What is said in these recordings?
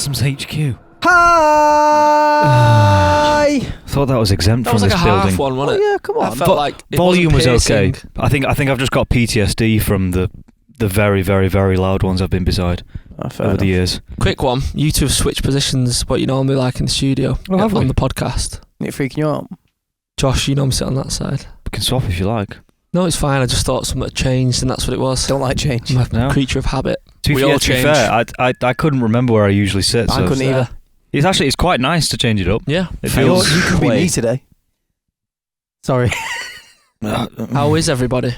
Customs HQ. Hi! Thought that was exempt That from was like this a building. half one, wasn't it? Yeah, come on. I felt like it Volume was wasn't okay. piercing. I think I've just got PTSD from the very, very, very loud ones I've been beside over the years. Quick one. You two have switched positions, what you normally like in the studio have on we? the podcast. It freaking you out? Josh, you normally sit on that side. We can swap if you like. No, it's fine. I just thought something had changed, and that's what it was. Don't like change. I'm a No. creature of habit. To We be all fair, I couldn't remember where I usually sit. I So couldn't either. it's quite nice to change it up. Yeah. It feels. You could be me today. Sorry. How is everybody?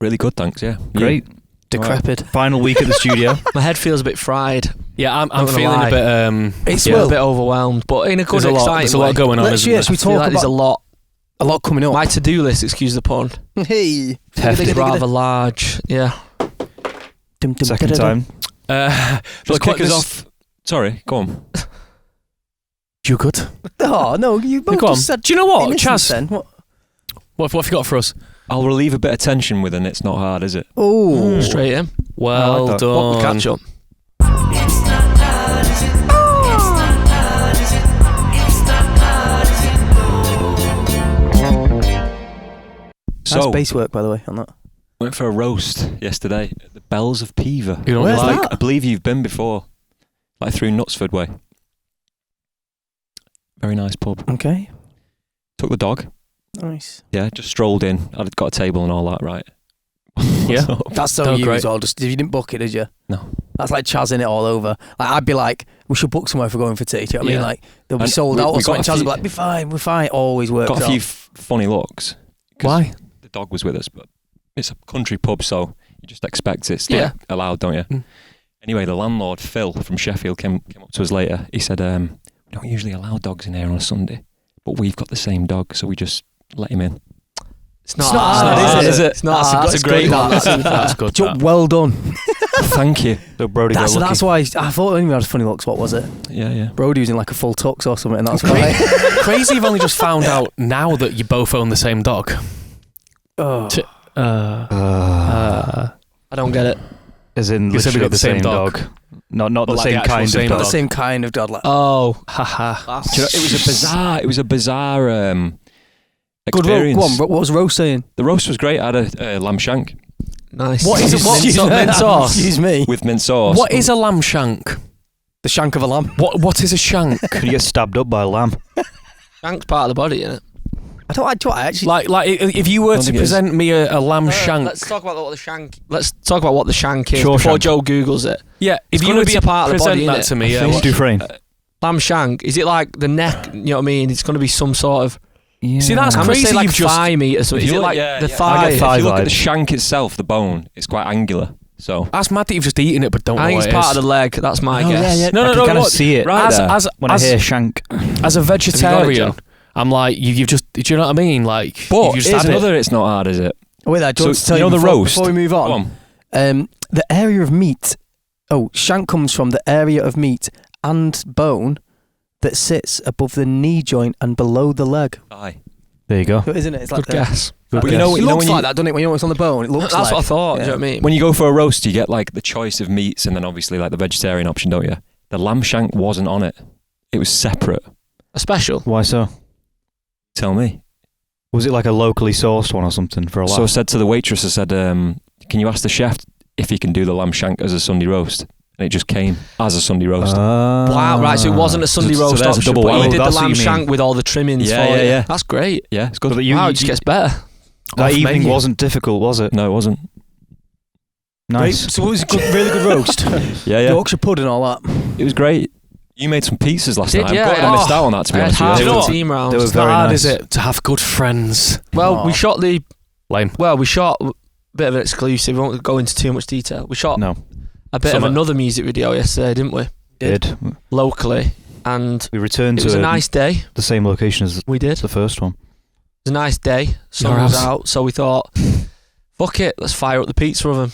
Really good, thanks. Yeah, Great. Decrepit. Final week at the studio. My head feels a bit fried. Yeah, I'm Not gonna feeling lie. a bit. It's A bit overwhelmed, but in a good, There's exciting a lot way. going on. Let's Isn't there? we I feel talk like there's about a lot coming up. my to-do list, excuse the pun, Hey. is rather large. Yeah. Second time. Just kick us off. Sorry, go on. You good? Oh, no, you both Go on. just said... Do you know what, innocence Chaz? then. What have you got for us? I'll relieve a bit of tension with an It's Not Hard, is it? Oh. Straight in. Well that. done. What, catch up? Nice So, bass work, by the way, on that. went for a roast yesterday at the Bells of Pever. You don't Where's like? that? I believe you've been before, like through Knutsford way. Very nice pub. Okay. Took the dog. Nice. Yeah, just strolled in. I'd got a table and all that, right? Yeah. That's so Oh, you great. as well. Just, you didn't book it, did you? No. That's like Chaz in it all over. Like, I'd be like, we should book somewhere for going for tea. Do you know what I mean? Yeah. Like, they'll be And sold we- out or we got something. a Chaz will few- be like, we're fine. Always works Got a out. few funny looks. 'cause Why? The dog was with us, but it's a country pub, so you just expect it's Yeah. allowed, don't you? Mm. Anyway, the landlord, Phil, from Sheffield, came up to us later. He said, we don't usually allow dogs in here on a Sunday, but we've got the same dog, so we just let him in. It's not It's not hard, hard, is it? It's not hard. That's a great one. one. That's good. that. Well done. Thank you. So Brody got lucky. That's why I thought when you had funny looks. What was it? Yeah. Brody was in like a full tux or something, and that's Great. why. Crazy you've only just found out now that you both own the same dog. Oh. I don't get it. As in You said we literally got the same dog. Not But the like same the actual kind same of Not dog. the same kind of dog. Like, Oh. Haha. Do you know, it was a bizarre good experience. Go on. What was Rose saying? The roast was great. I had a lamb shank Nice. What is it? What Excuse me. Mint sauce. Excuse me. with mint sauce. What is a lamb shank? The shank of a lamb. What is a shank? Could you get stabbed up by a lamb? Shank's part of the body, isn't it? I actually. like if you were I don't to think it is. present me a lamb shank. Let's talk about what the shank. Let's talk about what the shank is Sure, before shank. Joe Googles it. Yeah, if It's you gonna were be to a part of the present body, that innit? to me, Face Dufresne. Lamb shank. Is it like the neck? You know what I mean? It's going to be some sort of. See, that's I'm going to crazy. say like You've just thigh meat or something. If Is you it look- like yeah, the yeah. thigh? I get thigh If you look at the vibes. shank itself, the bone, it's quite angular. So That's mad that you've just eaten it, but don't I know think what it's it part is. of the leg. That's my Oh, guess. yeah, yeah. No, I no, can no. kind of What, see it right there. when I hear shank. as a got it, vegetarian, Joe? I'm like, you've just. Do you know what I mean? Like, but you've just here's had it. another. It's not hard, is it? Wait there, do you want So, to tell you know the before, roast? before we move Go on? on. The area of meat. Oh, shank comes from the area of meat and bone that sits above the knee joint and below the leg. Aye. There you go. Isn't it? It's Good like guess. But guess. you know, It you know looks when you, like that, doesn't it? When you know it's on the bone, it looks That's like. what I thought. Yeah. Do you know what I mean? when you go for a roast, you get like the choice of meats and then obviously like the vegetarian option, don't you? The lamb shank wasn't on it. It was separate. A special. Why so? Tell me. Was it like a locally sourced one or something for a So I laugh? said to the waitress, I said, can you ask the chef if he can do the lamb shank as a Sunday roast? And it just came as a Sunday roast. Wow, right, so it wasn't a Sunday So roast there's a option, double but you whammy. did the That's what lamb you mean. shank with all the trimmings Yeah, for yeah, it. yeah. That's great. Yeah, it's good. But Wow, it just gets better. that Off evening menu. wasn't difficult, was it? No, it wasn't. Nice. So it was a good, really good roast. Yeah, yeah. Yorkshire pudding, all that. It was great. You made some pizzas last Did, night. yeah. I'm glad I missed out on that, to be I had honest half with Do you know the what? team round. They were It's not very hard, nice. is it, to have good friends? Well, Aw. we shot Lame. we shot a bit of an exclusive. We won't go into too much detail. We shot No. a bit Summer. of another music video yesterday, didn't we? Did. Locally, and We returned it to was a nice day. the same location as We did. the first one. It was a nice day. Sun Your was house. out, so we thought, fuck it, let's fire up the pizza oven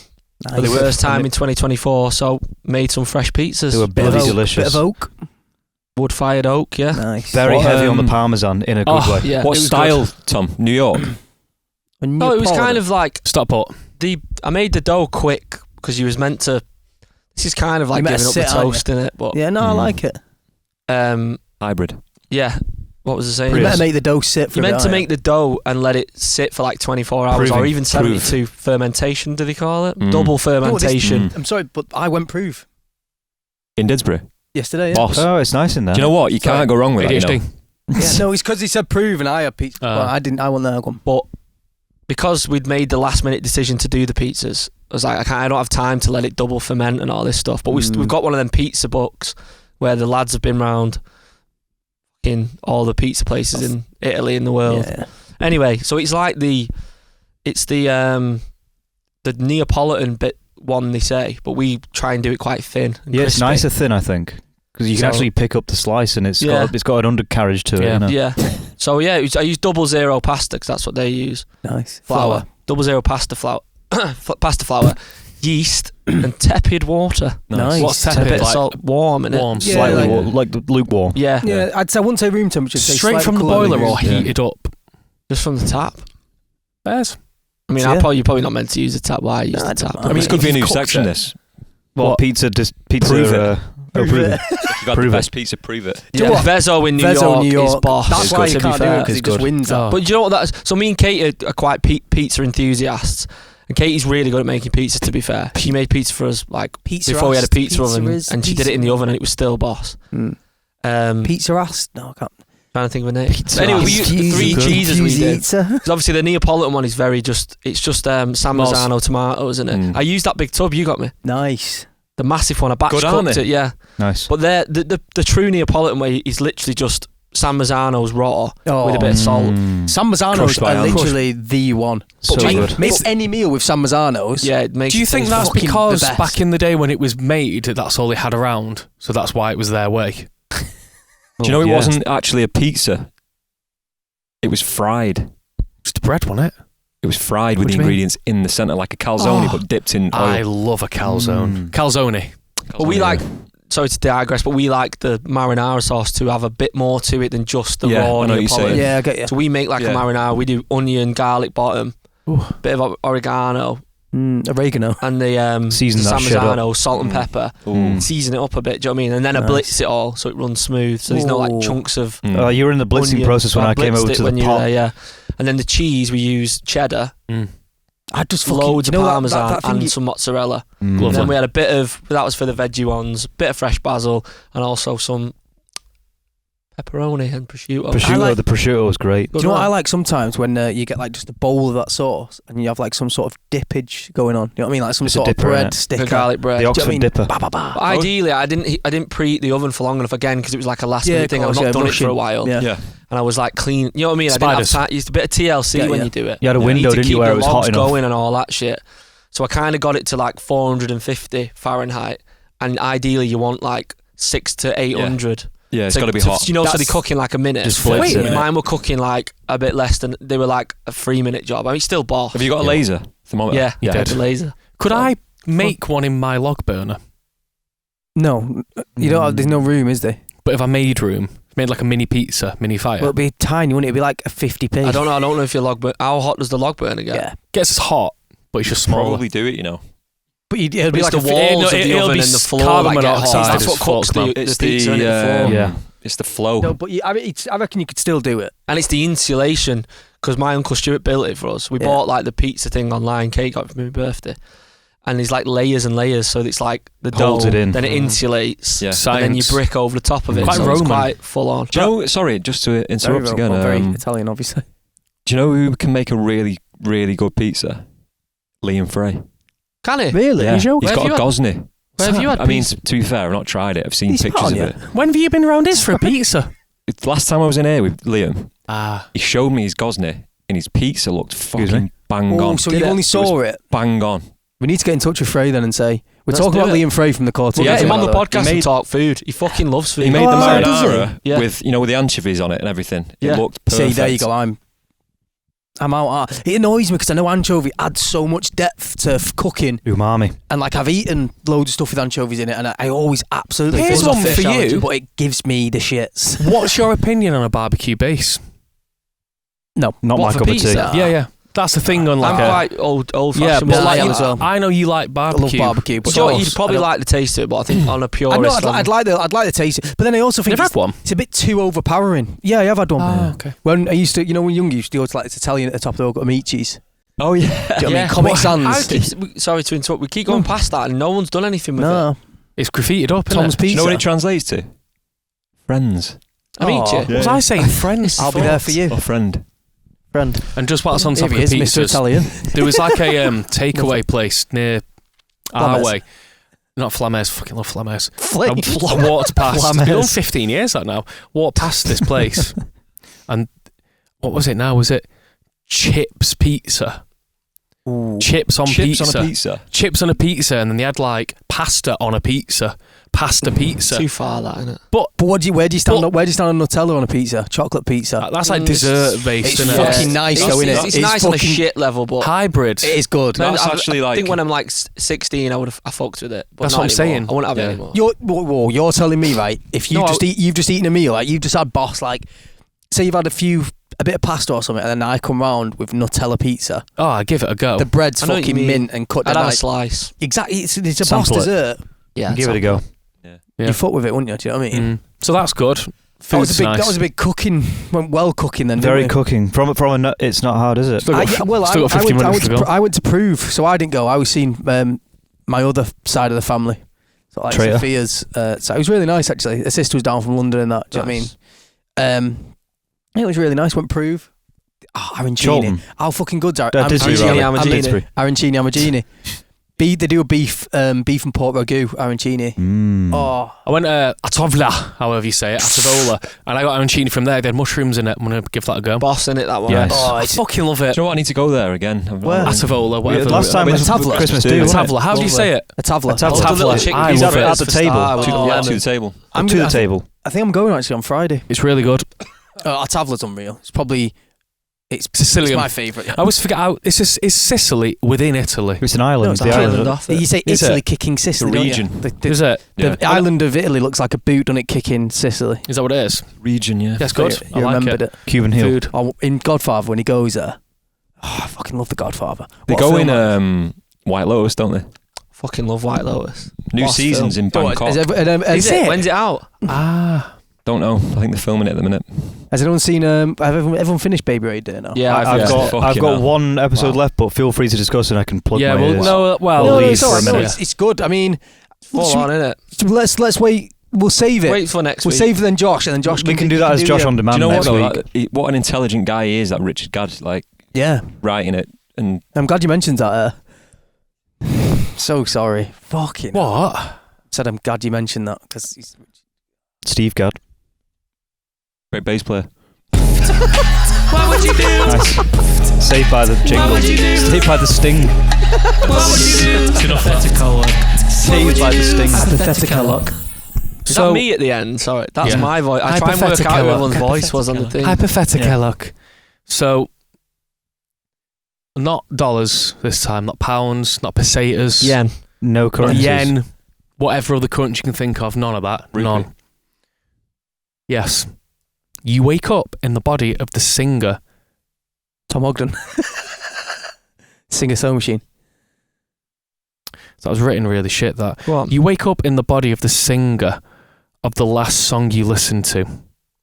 for the Nice. first time in 2024. So made some fresh pizzas. They were Bit of bloody oak, delicious. Bit of oak. Wood-fired oak, yeah. Nice. Very What, heavy on the um, parmesan in a good oh, way. Yeah. What it was style, good. Tom? New York? No, it was kind of like Stockport. I made the dough quick because you was meant to. This is kind of like You meant giving to up the sit, aren't toast in it, but Yeah, no, I like it. Hybrid. yeah. What was I saying? You meant to make the dough sit for You a bit, meant to aren't make the dough and let it sit for like 24 hours or Proving. even 72 fermentation, do they call it? Mm. Double No, fermentation. I'm sorry, but I went prove In Didsbury. yesterday. Yeah, Boss. Oh, it's nice in there. Do you know what? You can't go wrong with that, you ADHD. know. yeah no, it's because he said prove and I had pizza. Oh. Well, I didn't. I wasn't there. Go on. But because we'd made the last minute decision to do the pizzas, I was like, I don't have time to let it double ferment and all this stuff. But we've got one of them pizza books where the lads have been round in all the pizza places in Italy and the world. Yeah. Anyway, so it's like the Neapolitan bit one, they say, but we try and do it quite thin and Yeah, it's crispy. nicer thin, I think, because you can So- actually pick up the slice and it's Yeah. got an undercarriage to it. Yeah. You know? Yeah. So yeah, I use 00 pasta because that's what they use. Nice Flour. 00 pasta flour. Pasta flour, yeast, and tepid water. Nice. What's And a tepid? bit of Like salt, warm in it. warm. Yeah, Slightly like- like lukewarm. Yeah. Yeah, I wouldn't say room temperature. I'd say Straight slightly from the cooler than boiler or yours. Yeah. heated up? Just from the tap. There's. I mean, Yeah. you're probably not meant to use the tap. Why use Nah, the tap? I I mean, mean, it's good if for a you've new cooked section, it. this. Well, What? pizza. Prove it. Prove it. You've had Prove the it. best pizza, prove it. Do you Yeah, know what? Vezo in New Vezo, York is boss. That's It's why good, you to be can't do it fair. because he It's just good. wins that. Oh. But do you know what that's? So me and Kate are quite pizza enthusiasts, and Katie's really good at making pizza. To be fair, she made pizza for us like Pizza before we had a Rast, pizza oven, is and she did it in the oven, and it was still boss. Pizza Rast? No, I can't. Trying to think of a name. Pizza Anyway, we Rast. used the three Good. cheeses we did. Pizza. Because obviously the Neapolitan one is very just San Marzano tomatoes, isn't it? Mm. I used that big tub you got me, Nice. the massive one. I batch Good, aren't cooked they? it, yeah. Nice. But the true Neapolitan way is literally just San Marzano's raw with a bit of salt. San Mazzanos Crushed by are hand. literally the one. So But good. Make any meal with San Mazzanos. Yeah, it makes Do you it think taste that's fucking- because the best. back in the day when it was made, that's all they had around, so that's why it was their way? Do you know it Yeah. wasn't actually a pizza? It was fried. Just bread, wasn't it? It was fried with What the do you mean? ingredients in the centre, like a calzone, Oh. but dipped in oil. I love a calzone. Calzone. But we like, sorry to digress, but we like the marinara sauce to have a bit more to it than just the Yeah, raw I know what you're Neapolitan. saying. Yeah, I get you. So we make like a Yeah. marinara. We do onion, garlic bottom, Ooh. bit of oregano, Oregano. and the Season that San shit up. Marzano, salt and Mm. pepper. Ooh. Season it up a bit, do you know what I mean? And then I Nice. blitz it all so it runs smooth. So there's no like Ooh. chunks of Mm. You were in the blitzing onion. process when So I came blitzed over it to when the you were pot. there, yeah. And then the cheese we use cheddar, I just fucking loads of you know parmesan that thing and you- some mozzarella. Mm. And Lovely. then we had a bit of, that was for the veggie ones, bit of fresh basil and also some pepperoni and prosciutto. Prosciutto, the prosciutto was great. Do you know what I like sometimes when you get like just a bowl of that sauce and you have like some sort of dippage going on? You know what I mean? Like some It's a sort of dipper, bread innit? sticker. The garlic bread. The Do you know Oxford what I mean? dipper. Ba, ba, ba. But ideally, I didn't preheat the oven for long enough again because it was like a last minute thing. I've not done it for a while, Yeah. Yeah. and I was like clean. You know what I mean? Spiders. I didn't have time. Used a bit of TLC Yeah, when yeah. you do it. You had a You window, need to didn't keep you, where the it was logs hot enough? going and all that shit. So I kind of got it to like 450 Fahrenheit, and ideally you want like 600 to 800. Yeah, it's So- got to be so, hot. You know, so they That's- cook in like a minute. Just flips Wait a it. minute. Mine were cooking like a bit less than, they were like a 3-minute job. I mean, still boss. Have you got a Yeah. laser thermometer? Yeah, You yeah, did. the laser. Could I make one in my log burner? No, you don't have, there's no room, is there? But if I made room, made like a mini pizza, mini fire, Well, it'd be tiny, wouldn't it? It'd be like a 50p. I don't know if your log burn. How hot does the log burner get? Yeah. gets as hot, but it's just smaller. Probably do it, you know. But it'd It'd be like the fi- walls no, of the it'll oven be and the floor carbon that get monoxide hot. That's is what cooks fucked, the It's pizza in the form. Yeah. It's the flow. No, but I reckon you could still do it. And it's the insulation, because my Uncle Stuart built it for us. We Yeah. bought like the pizza thing online, Kate got it for my birthday. And there's like layers and layers, so it's like the Holds dough, it in. then it insulates, Yeah. and then you Science. brick over the top of it. Quite so it's Roman. quite full on. Do you know, sorry, just to interrupt again. Very Italian, obviously. Do you know who can make a really, really good pizza? Liam Frey. Can it? Really? Yeah. You sure? He's Where got have a you Gosney. Where have you had I mean, pizza? to be fair, I've not tried it. I've seen He's pictures put of on, it. When have you been around this for a pizza? Last time I was in here with Liam, Ah, he showed me his Gosney and his pizza looked Excuse fucking me? bang Oh, on. so Did you it? only saw it? Bang on. We need to get in touch with Frey then and say, we're Let's talking do about it. Liam Frey from the Quartet. We'll get him on the by way. podcast He and made- talk food. He fucking loves food. He made the Oh, does marinara he? Yeah. with, you know, with the anchovies on it and everything. Yeah. It looked perfect. See, there you go. I'm out. It annoys me because I know anchovy adds so much depth to cooking, Umami. and like I've eaten loads of stuff with anchovies in it, and I always absolutely. Here's feel one fish for allergy, you. but it gives me the shits. what's your opinion on a barbecue base? No, Not What, my for cup of pizza? tea. Yeah, yeah. That's the thing on like I'm a... quite old Yeah, fashioned. but like, I am as well. I know you like I barbecue. love barbecue, but So sauce, you'd probably I don't- like the taste of it, but I think on a purist I know, level- I'd like the taste, but then I also think Never had one. it's a bit too overpowering. Yeah, I have had one. Ah, okay. When I used to, when younger, you used to go to like this Italian at the top of the road, got meat cheese. Oh yeah. Do you know what I Yeah. mean? Comic Well, Sans. sorry to interrupt. We keep going past that, and no one's done anything with it. No, It's graffitied up, Tom's isn't it? Do you Pizza. know what it translates to? Friends. I mean, Oh. you. Yeah. Was I saying friends? I'll be there for you, Or friend. friend. And just whilst on Here top he of is, Mr. pizzas, Italian. there was like a takeaway place near our Flammes. way. Not Flammes, fucking love Flammes. Flame. I walked past. It's been on Flammes. 15 years that now. Walked past this place, and what was it now? Was it Chips Pizza? Ooh. Chips on Chips pizza. on a pizza. Chips on a pizza, and then they had like pasta on a pizza. Pasta pizza. Too far, that, isn't it? But where do you stand? But- Where do you stand on Nutella on a pizza? Chocolate pizza. That's like Mm, dessert based, it's isn't fucking it? nice, It's, though, innit? it's nice on a fucking- shit level, but Hybrid. It is good. That's I actually like. think when I'm like 16, I fucked with it. But That's not what I'm anymore. saying. I won't have Yeah. it anymore. You're telling me, right? If you No, you've just eaten a meal, like you've just had boss, like say you've had a bit of pasta or something, and then I come round with Nutella pizza. Oh, I give it a go. The bread's I know what you fucking mean. mint and cut I'd down have a like slice. exactly. It's a boss Sample it. dessert. Yeah, Give it a go. Yeah. You fuck with it, wouldn't you? Do you know what I mean? So that's good. That Food's was a big. nice. That was a big cooking. Went well cooking then. Very didn't we? cooking. From a nut, it's not hard, is it? Still got, Well, still got 15 minutes to go. I went to prove, so I didn't go. I was seeing my other side of the family, so like Traitor. Sophia's. So it was really nice actually. Her sister was down from London and that. Do you know what I mean? It was really nice. Went prove. Oh, arancini. Cholton. How fucking good's Didsbury, Arancini, rather. Amaggini. Didsbury. arancini? They do a beef and pork ragu arancini. Mm. Oh, I went to Atovla, however you say it, Atovola, and I got arancini from there. They had mushrooms in it. I'm going to give that a go. Boss in it, that one. Yes. oh, I it's fucking love Do it. you know what? I need to go there again. Where? Atovola, whatever. Last time was Tavla. Christmas Do, Day. wasn't it? Tavla, how do you say it? a tavla. A tavla. Oh, the little Tavla. chicken I he's love had it. at At the the table. start with To the the lemon. table. To the table. I think I'm going actually on Friday. It's really good. Our tavla's unreal. It's probably it's Sicilian. my favourite. I always forget how it's Sicily within Italy. It's an island. No, it's the an island. island off it. You say Is Italy it? kicking Sicily, The don't you? region. Is it? The Yeah. island of Italy looks like a boot, doesn't it, kicking Sicily? Is that what it is? Region, yeah. That's good. You I like remembered it. it. Cuban Hill. Food. Oh, in Godfather, when he goes there. Oh, I fucking love The Godfather. They What a go film in that White Lotus, don't they? Fucking love White Lotus. New What a seasons film. in Bangkok. Is Is it? When's it out? Ah. Don't know. I think they're filming it at the minute. Has anyone seen? Have everyone finished Baby Raid Day now? Yeah, I've got Fucking hell. one episode Wow. left, but feel free to discuss and I can plug Yeah, my well, ears. no, well, I'll leave it's for all a right. No, minute. it's good. I mean, Full on, innit? let's wait. We'll save it. Wait for next We'll week. save then Josh, and then Josh. We can do that as Josh on Do demand you know what next though? week. Like, what an intelligent guy he is, that Richard Gadd, like Yeah, writing it. And I'm glad you mentioned that. So sorry. Fucking. What? Said I'm glad you mentioned that because he's. Steve Gadd. great bass player. What would you do? Nice. Saved by the jingle. would you do? Saved by the sting. What would you do? Hypothetical. Saved by the sting. Hypothetical look. Is So- that me at the end? Sorry, that's Yeah. my voice. I try and work out Hypothetical. who everyone's voice was on the thing. Hypothetical. Look. So, not dollars this time, not pounds, not pesetas, Yen. No not currencies. yen, whatever other currency you can think of, none of that. Rupee. None. Yes. You wake up in the body of the singer. Tom Ogden. Singer Sewing Machine. That was written really shit, that. What? You wake up in the body of the singer of the last song you listened to.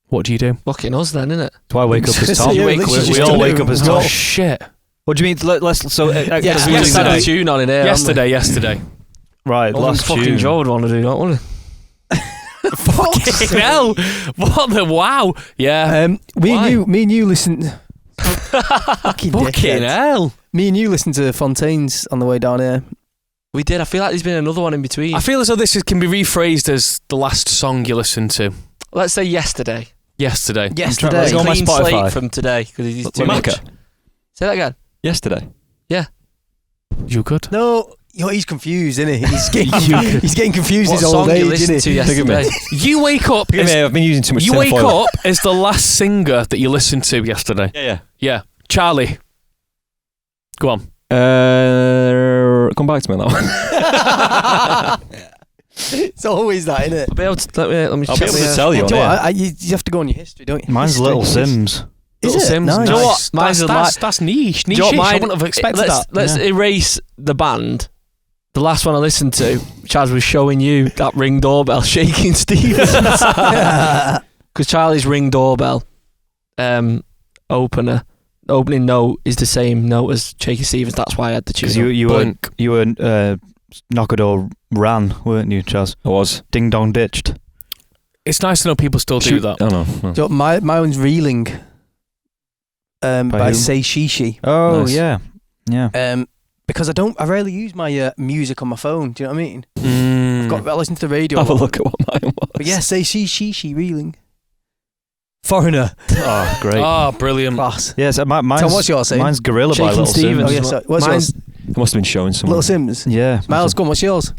What do you do? Fucking us then, innit? Do I wake up as Tom? Yeah, we literally just all done wake it. up as Oh, Tom. shit. What do you mean? Let's so. Yeah, We yes, just had yesterday. a tune on in here. Yesterday. Right, last fucking tune. Joe would want to do, don't we? Fucking hell. What the wow. Yeah. Me Why? and you listened. Fucking Fucking dickhead. hell. Me and you listened to Fontaine's on the way down here. We did. I feel like there's been another one in between. I feel as though can be rephrased as the last song you listened to Let's say yesterday. yesterday. Yesterday. Let's go on my Clean Spotify. slate from today because he's too much. Macca. Say that again. Yesterday. You good? No, he's confused, isn't he? He's getting confused What his old song you age, listened isn't to he? Forgive me. yesterday? You wake up. Forgive me, I've been using too much You wake tinfoil. up as the last singer that you listened to yesterday. Yeah, Yeah. Charlie. Go on. yeah. Come back to me on that one. It's always that, isn't it? I'll be able to let me I'll check be able the, to tell you on Do you know here. what? You have to go on your history, don't you? Mine's History. Little Sims. Little it? Sims. Nice. Do you know what? Mine's That's niche. Do you know what Niche. I mine- wouldn't have expected let's, that. Let's erase the band. The last one I listened to, Chaz was showing you that Ring doorbell shaking Stevens. Because Charlie's Ring doorbell opening note is the same note as Shaky Stevens. That's why I had to choose. Because you were Knockador ran, weren't you, Chaz? I was. Ding dong ditched. It's nice to know people still do that. Oh, no. Do you know, my one's Reeling by whom? Say Shishi. Oh, Nice. yeah. Because I rarely use my music on my phone. Do you know what I mean? I listen to the radio. Have a look at what mine was. But yeah, Say Shishi Reeling. Foreigner. Oh, great. Oh, brilliant. Class. Yeah, so mine's, Tom, what's yours saying? mine's Gorilla by Shaking Little Stevens. Oh, yeah, Sims. sorry. What's Mine's- yours? It must have been showing someone. Little Sims. Yeah. Miles, come on, what's yours?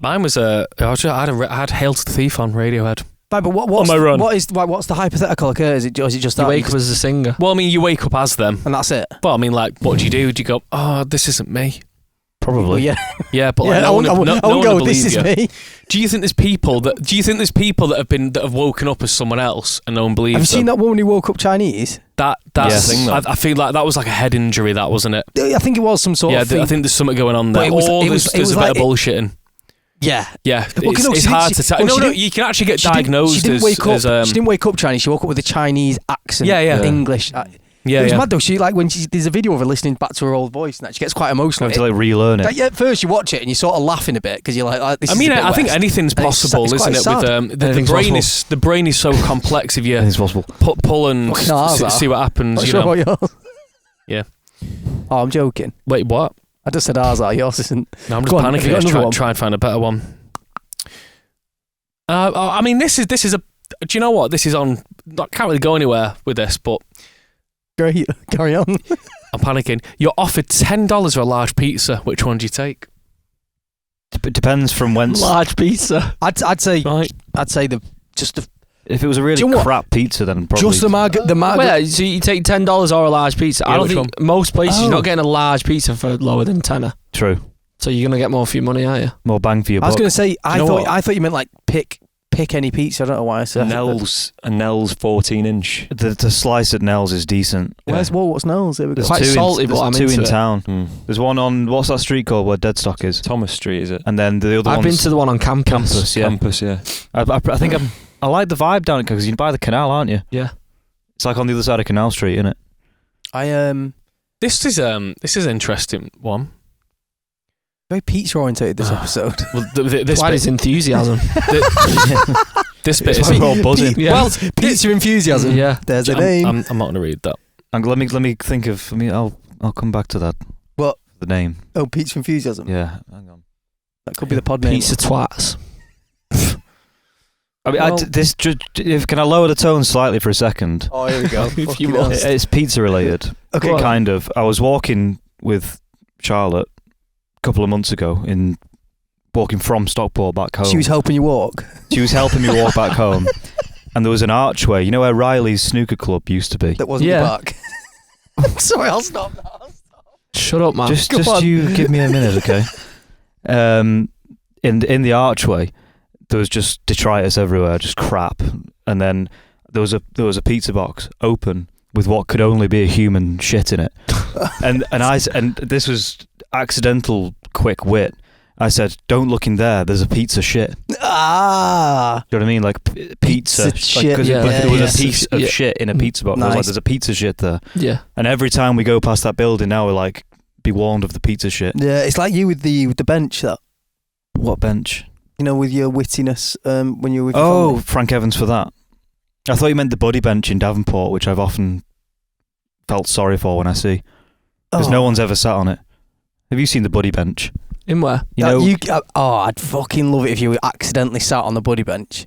Mine was I had Hail to the Thief on Radiohead. Right, but what's, my run. what's the hypothetical occur? Is it just You that? wake up as a singer. Well, I mean, you wake up as them. And that's it? But I mean, like, what do you do? Do you go, oh, this isn't me? Probably. Well, yeah. Yeah, but like, Yeah, no I one won't no one go, will this believe is you. me. Do you think there's people that have woken up as someone else and no one believes Have you them? seen that woman who woke up Chinese? That's Yes. the thing, though. I feel like that was like a head injury, that wasn't it? I think it was some sort Yeah, of thing. I think there's something going on But there. it was- Or it was- there's it was a bit like of bullshitting. Yeah. Yeah, Well, it's, no, it's she hard didn't- to tell. well, No, she no, didn't- you can actually get She didn't diagnosed wake up. as She didn't wake up Chinese. She woke up with a Chinese accent. Yeah, yeah. English. yeah, It was yeah. mad though. She when there's a video of her listening back to her old voice and that she gets quite emotional. Have to like relearn it. Like, yeah, at first you watch it and you're sort of laughing a bit because you're like this I is mean, a bit I think West. anything's And it's possible, quite isn't it? sad. With the Anything's brain possible. the brain is so complex. If you It's possible. pull and Fucking hard, that. see what happens, Not you sure know. about yours. Yeah. Oh, I'm joking. Wait, what? I just said ours are. Yours isn't. No, I'm just Go on, have you panicking. got Let's another one? try and find a better one. I mean, this is a. Do you know what? This is on. I can't really go anywhere with this, but Great. Carry on. I'm panicking. You're offered $10 for a large pizza. Which one do you take? It depends from whence. Large pizza. I'd say Right. If it was a really Do you know what? crap pizza, then probably. just the market. Wait, so you take $10 or a large pizza? Yeah, I don't which think most places Oh. you're not getting a large pizza for lower than tenner. True. So you're gonna get more for your money, aren't you? More bang for your I was buck. going to say. you know what? I thought you meant like pick any pizza. I don't know why I said that. A Nell's 14-inch. The slice at Nell's is decent. What's Nell's? There we go. There's Quite two salty, in, but there's I'm two into in it. town. There's one on what's that street called where Deadstock is, Thomas Street, is it? and then the other I've one's been to the one on campus. Campus. Yeah, Campus, yeah. I think I like the vibe down it because you're by the canal, aren't you? Yeah. It's like on the other side of Canal Street, isn't it? This is an interesting one. Very pizza orientated this episode. Well, this Why bit, is enthusiasm? this bit It's is why we're all buzzing. Yeah. well. Pizza enthusiasm. Yeah. There's a name. I'm not going to read that. And let me think of. I'll come back to that. What? The name? Oh, pizza enthusiasm. Yeah. Hang on. That could be the pod name. Pizza twats. I mean, Well- can I lower the tone slightly for a second? Oh, here we go. If you Fucking must. hell. It's pizza related. Okay. Go on. Kind of. I was walking with Charlotte a couple of months ago walking from Stockport back home. She was helping you walk. She was helping me walk back home, and there was an archway. You know where Riley's snooker club used to be? That wasn't Yeah. your back. I'm sorry, I'll stop now. Shut up, man. Just on. you give me a minute, okay? In the archway, there was just detritus everywhere, just crap. And then there was a pizza box open with what could only be a human shit in it. and this was accidental quick wit. I said, "Don't look in there. There's a pizza shit." Ah. Do you know what I mean? Like pizza Pizza shit. 'cause Yeah, there was yeah. a piece of Yeah. shit in a pizza box. I was Nice. like, "There's a pizza shit there." yeah. And every time we go past that building now, we're like, "Be warned of the pizza shit." Yeah, it's like you with the bench, that. What bench? You know, with your wittiness when you were with your Oh, family. Frank Evans for that. I thought you meant the buddy bench in Davenport, which I've often felt sorry for when I see. Because no one's ever sat on it. Have you seen the buddy bench? In where? You know, I'd fucking love it if you accidentally sat on the buddy bench.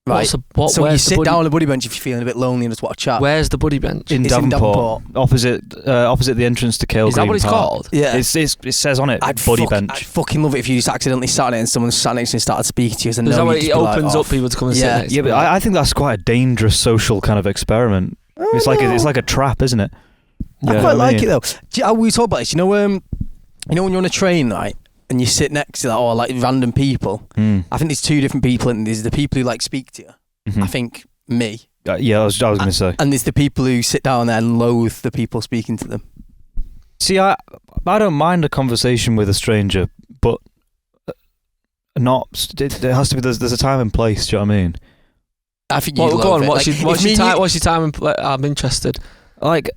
Right. So So you where's the sit buddy, down on the buddy bench if you're feeling a bit lonely and just want to chat. Where's the buddy bench? in it's in Davenport, opposite the entrance to Kale Is that Green what it's Park. called? Yeah. It says on it, buddy bench. I'd fucking love it if you just accidentally sat on it and someone sat next to you and started speaking to you. Is that where it opens up people to come and sit Yeah. next? Yeah, but I think that's quite a dangerous social kind of experiment. It's like a trap, isn't it? I Yeah. quite I like mean- it though. We talk about this. You know when you're on a train, right, and you sit next to that or like random people. Mm. I think there's two different people, and there's the people who like speak to you. Mhm. I think me Yeah, I was going to say. And there's the people who sit down there and loathe the people speaking to them. See, I don't mind a conversation with a stranger, but it has to be. There's a time and place. Do you know what I mean? I think Well, you go love on. it. What's Like, your time? I'm interested. Like,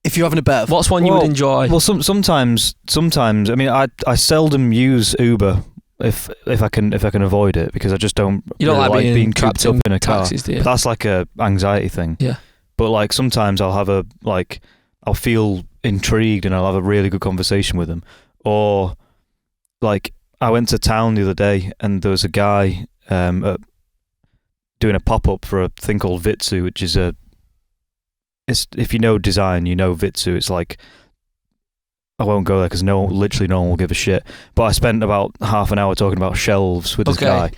if you're having a better... What's one you would enjoy? well, sometimes. I mean, I seldom use Uber if I can avoid it, because I just don't. You don't really like being cooped trapped up in a car. taxis, do you? But that's like a anxiety thing. Yeah. But like sometimes I'll feel intrigued and I'll have a really good conversation with them. Or like I went to town the other day and there was a guy doing a pop-up for a thing called Vitsu, which is if you know design, you know Vitsu. It's like, I won't go there because literally no one will give a shit. But I spent about half an hour talking about shelves with this guy.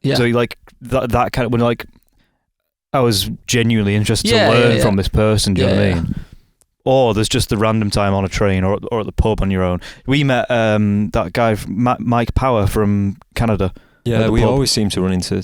Yeah. So like that kind of, when like I was genuinely interested to learn from this person. Do you know what I mean? Or there's just the random time on a train or at the pub on your own. We met that guy Mike Power from Canada. Yeah, we always seem to run into.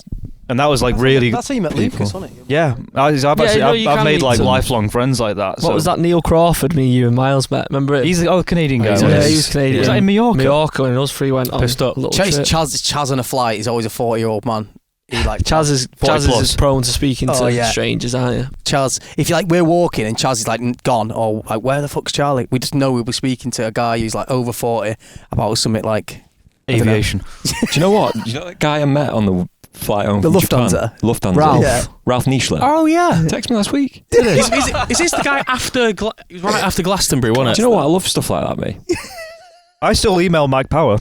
And that was like really. That's how you met Lucas, wasn't it? Yeah, I've made like lifelong friends like that. What was that? Neil Crawford, you and Miles met. Remember it? He's the Canadian guy. Yeah, he was Canadian. Was that in Mallorca? Mallorca, and us three went on. Pissed up. Chaz on a flight is always a 40-year-old man. He like Chaz is prone to speaking to strangers, aren't you? Chaz, if you like, we're walking and Chaz is like gone, or like, where the fuck's Charlie? We just know we'll be speaking to a guy who's like over 40 about something like aviation. Do you know what? Do you know that guy I met on the flight home the from Lufthansa? Japan? Lufthansa. Ralph. Yeah. Ralph Nischler. Oh yeah. Text me last week. Is this the guy after? He was right after Glastonbury, wasn't it? Do you know what? I love stuff like that, mate. I still email Mike Power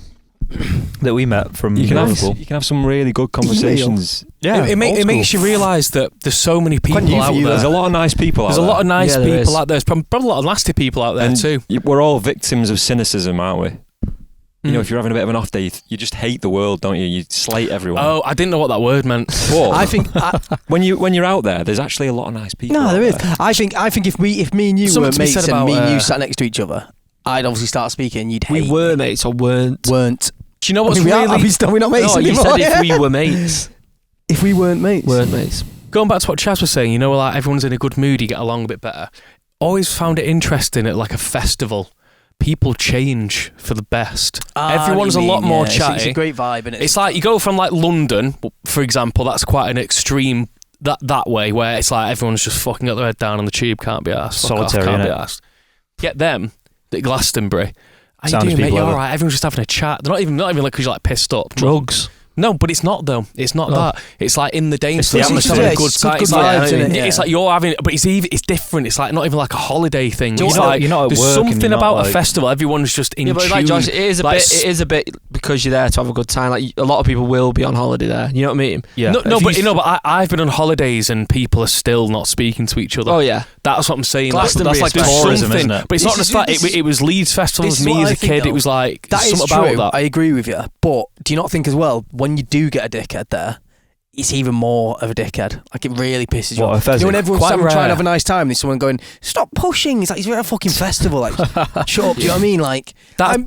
that we met from Liverpool. You can have some really good conversations. Yeah, it makes you realise that there's so many people out there. There's a lot of nice people out there. There's a lot of nice there people is. out there. There's probably a lot of nasty people out there And too. We're all victims of cynicism, aren't we? You know, if you're having a bit of an off day, you just hate the world, don't you? You slate everyone. Oh, I didn't know what that word meant. But I think when you're out there, there's actually a lot of nice people. no, out there is. there. I think if me and you Something were to be mates said and me about, and you sat next to each other, I'd obviously start speaking. You'd hate. We were mates or weren't. Do you know what's I mean, really? are we not mates No, you anymore? said if we were mates. If we weren't mates. Weren't mates. Going back to what Chaz was saying, you know, like everyone's in a good mood, you get along a bit better. Always found it interesting at like a festival. People change for the best. Everyone's a lot more chatty. It's a great vibe, and It's like you go from like London, for example. That's quite an extreme that way where it's like everyone's just fucking got their head down on the tube, can't be arsed. Solitary, can't be innit? arsed. Get them at Glastonbury. How you Sounds doing, mate? people You ever. all right? Everyone's just having a chat. They're not even like because you're like pissed up. Drugs. No, but it's not though. It's not No. that. It's like in the Danes. the It's just atmosphere. having a It's good just time. good It's like, vibes, innit? Yeah. it's like you're having, but it's different. It's like not even like a holiday thing. You're It's not- like you're not at there's work and something you're not, about a like- festival. Everyone's just in Yeah, but tune. like Josh, it is a bit because you're there to have a good time. Like a lot of people will be on holiday there. You know what I mean? Yeah. But I've been on holidays and people are still not speaking to each other. Oh yeah. That's what I'm saying. Glastonbury That's like is there's tourism, something, isn't it? but it's not just that. It was Leeds Festival This with is me what as I a think, kid. though. It was like that is something true. about that. I agree with you. But do you not think as well, when you do get a dickhead there, it's even more of a dickhead. Like it really pisses you What, a off. You know, when fezzy? everyone's Quite trying to rare. have a nice time, there's someone going, "Stop pushing!" It's like you're at a fucking festival. Like, shut up. Do you know what I mean? Like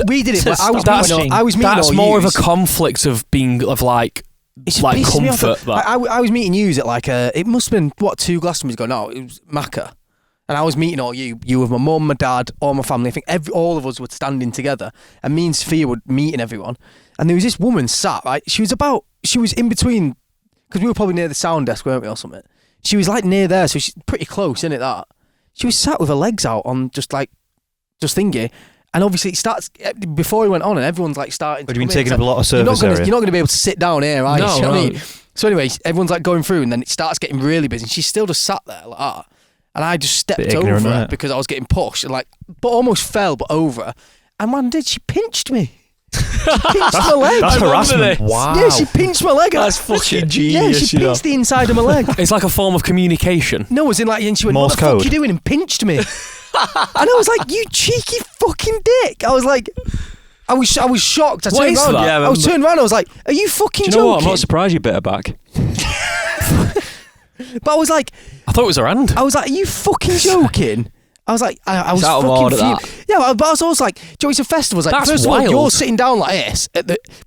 we did it. But I was meeting. I was meeting. That's all more of a yous. conflict of like It just like pisses me off. comfort. That. I was meeting yous at like it must have been 2 Glastonburys ago. No, it was Macca. And I was meeting all you with my mum, my dad, all my family. I think all of us were standing together. And me and Sophia were meeting everyone. And there was this woman sat, right? She was in between, because we were probably near the sound desk, weren't we, or something? She was like near there, so she's pretty close, isn't it, that? She was sat with her legs out on just thingy. And obviously it starts, before he went on, and everyone's like starting But to you've been come in. taking It's up a lot of you're surface area. not going to be able to sit down here, are you? No, You know what I no. mean? So anyway, everyone's like going through, and then it starts getting really busy. She's still just sat there like that. And I just stepped Bit over ignorant, her innit? because I was getting pushed, and but almost fell, but over her. And man, she pinched me. She pinched my leg. That's harassment. Wow. Yeah, she pinched my leg. That's fucking Yeah, genius. she pinched the inside of my leg. It's like a form of communication. No, as in like, and she went, Morse "What the fuck code. you doing?" and pinched me. And I was like, "You cheeky fucking dick!" I was like, I was shocked. I What turned is around. that? Yeah, I was turned around. I was like, "Are you fucking Do you know joking?" what? I'm not surprised you bit her back. But I was like, I thought it was her hand. "Are you fucking joking?" I was like, I was out of fucking order, fuming. that. Yeah, but I was also like, Joe, it's a festival. It's like, That's first of all, wild. you're sitting down like this,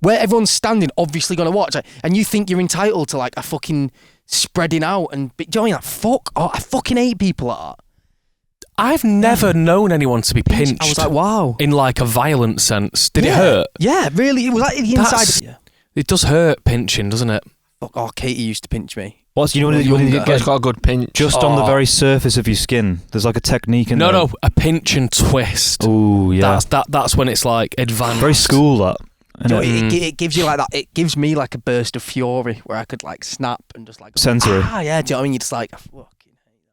where everyone's standing, obviously going to watch, and you think you're entitled to like a fucking spreading out and do you know what I mean? Like, fuck, I fucking hate people like that. I've never known anyone to be pinched. I was like, wow. In like a violent sense. Did it hurt? Yeah, really. It was like the inside. It does hurt pinching, doesn't it? Fuck, oh, Katie used to pinch me. What's you know when you It's get got a good pinch. just on the very surface of your skin? There's like a technique in there. No, a pinch and twist. Oh yeah. That's when it's like advanced. Very school that. You know, it gives you like that. It gives me like a burst of fury where I could like snap and just like Sensory. Yeah. Do you know what I mean? You're just like, fucking.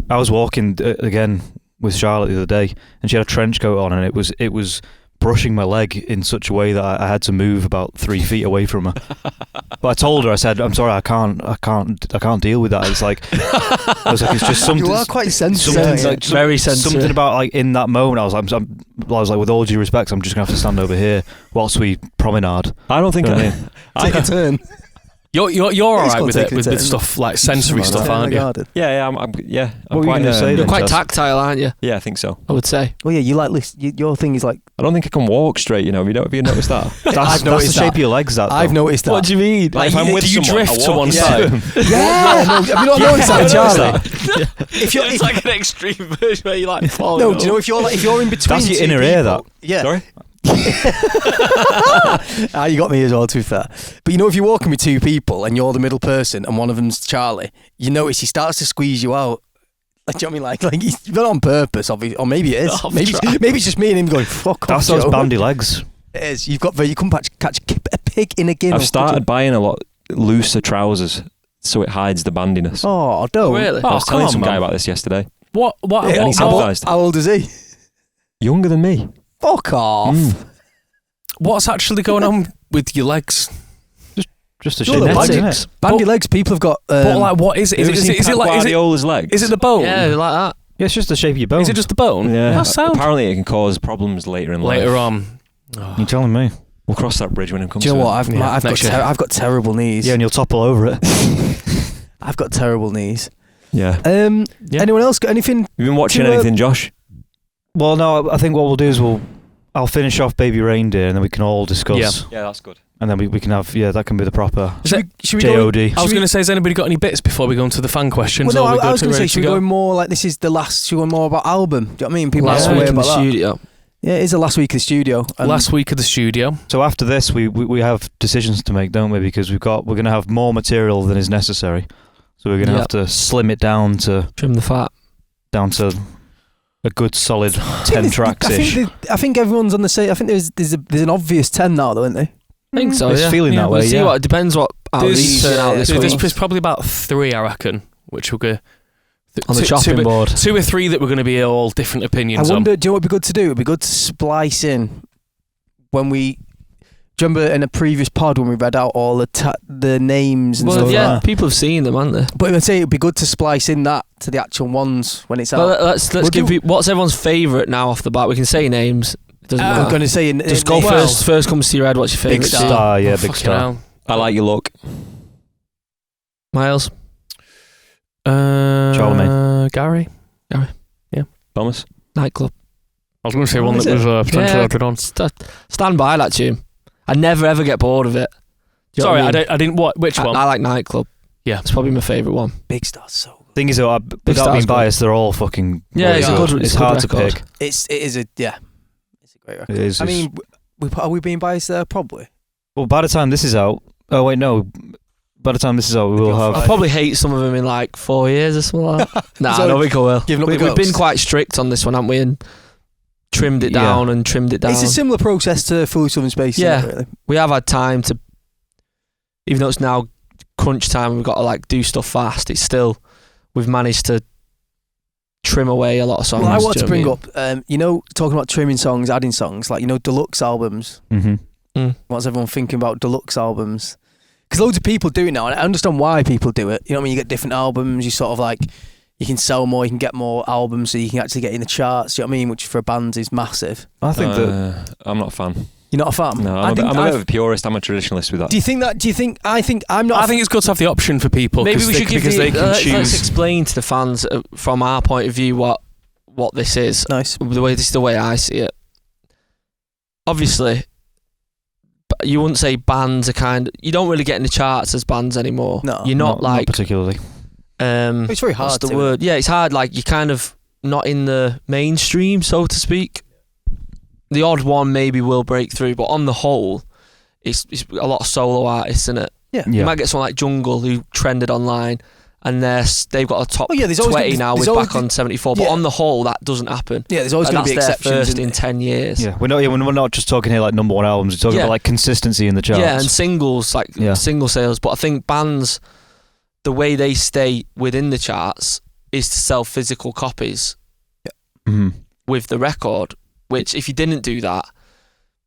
I was walking again with Charlotte the other day, and she had a trench coat on, and it was brushing my leg in such a way that I had to move about 3 feet away from her. But I told her, I said, "I'm sorry, I can't deal with that." It's like I was like, it's just something. You are quite sensitive. Something like very sensitive. Something about like in that moment, I was like, with all due respect, I'm just gonna have to stand over here whilst we promenade. I don't think You know what I mean? Take a turn. You're all It's right called with it, taking a with turn. stuff like sensory Just stuff, turn aren't the you? garden. I'm What were you quite. gonna say You're then, quite Jess? tactile, aren't you? Yeah, I think so. I would say. Well, yeah, you like your thing is like. I don't think I can walk straight. You know, have you noticed that? That's the shape of your legs. That I've though. noticed that. What do you mean? Like if I'm with do you someone, drift I to walk one into side? them. Yeah, no, have you not noticed that, Charlie? If you're, it's like an extreme version where you like fall. No, do you know if you're in between? That's your two inner people, ear, that. Yeah. Sorry. You got me as well, to be fair. But you know, if you're walking with two people and you're the middle person and one of them's Charlie, you notice he starts to squeeze you out. Like, do you know what I mean? Like he's not on purpose, obviously, or maybe it is. Maybe it's just me and him going, "Fuck off." That's those Joe. bandy legs. It is. You can catch a pig in a ginnel. I've started buying a lot looser trousers so it hides the bandiness. Oh, don't. Really? I was telling come some on, guy man. about this yesterday. What? Yeah, he sympathised. how old is he? Younger than me. Fuck off. What's actually going on with your legs? Just a Sure, shape they're of legs, legs. isn't it? Bandy legs. People have got. But like, what is it? Have you ever seen Is it Pep like? Guardiola's legs? Is it the bone? Yeah, like that. Yeah, it's just the shape of your bone. Is it just the bone? Yeah. That sound. Apparently, it can cause problems later in life. Later on. You're telling me? We'll cross that bridge when it comes. Do you know to what? it. I've got terrible knees. Yeah, and you'll topple over it. I've got terrible knees. Yeah. Yeah. Anyone else got anything? You been watching To, anything, Josh? Well, no, I think what we'll do is I'll finish off Baby Reindeer, and then we can all discuss. Yeah, that's good. And then we can have that can be the proper Should we go? JOD. I was going to say, has anybody got any bits before we go into the fan questions? Well, no, or we I was going going to say, to should we go more like this is the last? Should we go more about album? Do you know what I mean? People Last are week aware in the about that. studio. Yeah, it is the last week of the studio. last week of the studio. So after this, we have decisions to make, don't we? Because we're going to have more material than is necessary. So we're going to have to slim it down to Trim the fat. A good solid 10 tracks ish. I think everyone's on the same. I think there's an obvious 10 now, though, isn't there? I think so. It's Yeah. feeling that We'll way. see Yeah. what. It depends what outreach turn out this week. There's probably about 3, I reckon, which will go On the chopping board. 2 or 3 that we're going to be all different I opinions wonder. on. Do you know what would be good to do? It'd be good to splice in when we. Do you remember in a previous pod when we read out all the names and Well, stuff yeah, like that? people have seen them, haven't they? But I'd say it'd be good to splice in that to the actual ones when it's out. Well, let's We'll give do- people. What's everyone's favourite now off the bat? We can say names. Doesn't I'm matter. going to say Just go well- first. First comes to your head. What's your favourite? Big Star. Star, yeah, Oh, big fucking star. hell. I like your look. Miles. Charlemagne. Gary. Thomas. Nightclub. I was going to say Oh, one is that it? was potentially Yeah. added on. Stand by that tune. I never ever get bored of it. Do you know Sorry, what I didn't. What? Which I one? I like Nightclub. Yeah. It's probably my favourite one. Big Star's so good. Thing is, though, without Star's being good. biased, they're all fucking. Yeah, really it's a good- It's a good hard to record. pick. It's a great record. It is. I mean, are we being biased there? Probably. well, by the time this is out, oh wait, no. By the time this is out, we will I'll have. probably hate some of them in like 4 years or something like that. Nah, So I don't think I will. giving up the We've been ghost? quite strict on this one, haven't we? And trimmed it Yeah. down and trimmed it down. It's a similar process to Fully Southern Space. Yeah. Really. We have had time to, even though it's now crunch time, we've got to like do stuff fast. It's still, we've managed to trim away a lot of songs. Well, I want do to you know bring what I mean? up, talking about trimming songs, adding songs, like, deluxe albums. Mm-hmm. What's everyone thinking about deluxe albums? Because loads of people do it now, and I understand why people do it. You know what I mean? You get different albums, you sort of like, you can sell more, you can get more albums, so you can actually get in the charts, you know what I mean? Which for bands is massive. I think that. I'm not a fan. You're not a fan? No, I'm a bit of a purist. I'm a traditionalist with that. Do you think that, I'm not. I think it's good to have the option for people Maybe we should give because they can let's choose. explain to the fans from our point of view what this is. Nice. This is the way I see it. Obviously, you wouldn't say bands are you don't really get in the charts as bands anymore. No. You're not Not like particularly. It's very hard. What's the word? Yeah, it's hard. Like you're kind of not in the mainstream, so to speak. The odd one maybe will break through, but on the whole, it's a lot of solo artists in it. Yeah. You might get someone like Jungle who trended online, and they've got a top 20 now with Back on 74. But on the whole, that doesn't happen. Yeah, there's always going to be exceptions. First in 10 years. Yeah, we're not just talking here like number one albums. We're talking about like consistency in the charts. Yeah, and singles, like single sales. But I think bands, the way they stay within the charts is to sell physical copies with the record. Which, if you didn't do that,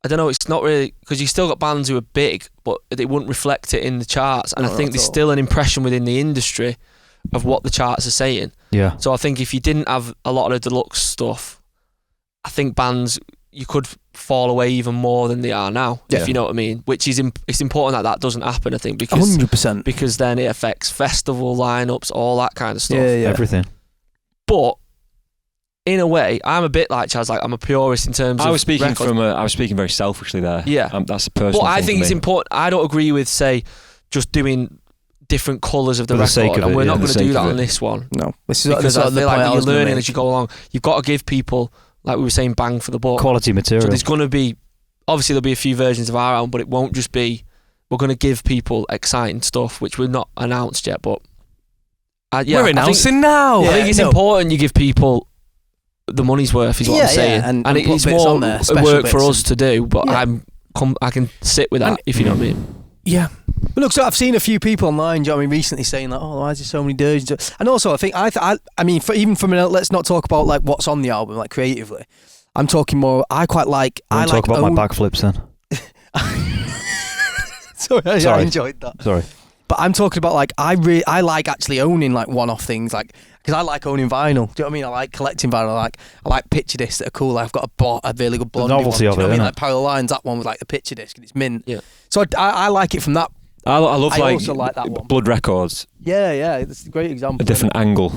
I don't know, it's not really, because you still got bands who are big, but they wouldn't reflect it in the charts. And I think there's still an impression within the industry of what the charts are saying. Yeah. So I think if you didn't have a lot of deluxe stuff, I think bands, you could fall away even more than they are now, if you know what I mean. Which is, it's important that doesn't happen, I think, because 100%. Because then it affects festival lineups, all that kind of stuff. Yeah. Everything. But in a way, I'm a bit like Chaz. Like I'm a purist in terms of. I was speaking very selfishly there. Yeah, that's a personal. But I think it's important. I don't agree with just doing different colours of the record, sake of and it, we're not going to do that on this one. No, because I feel like when you're learning as you go along, you've got to give people, like we were saying, bang for the buck, quality material. So there's going to be, obviously there'll be a few versions of our album, but it won't just be. We're going to give people exciting stuff, which we've not announced yet, but we're announcing now. I think it's important you give people the money's worth, is what I'm saying, and it's more work for us to do, but I can sit with that, if you know what I mean. Yeah. But look, so I've seen a few people online, recently saying like, "Oh, why is there so many dirge?" And also, I think I mean, even from let's not talk about like what's on the album, like creatively. I'm talking more. I quite like. I talk about my backflips then. Sorry, I enjoyed that. Sorry. But I'm talking about like I like actually owning like one-off things, like because I like owning vinyl. Do you know what I mean? I like collecting vinyl. I like picture discs that are cool. I've got a really good Blondie one. The novelty of it, you know what I mean? Like Parallel Lines, that one was like the picture disc and it's mint. Yeah. So I like it from that. I love also like that one. Blood Records. Yeah, it's a great example. A different angle.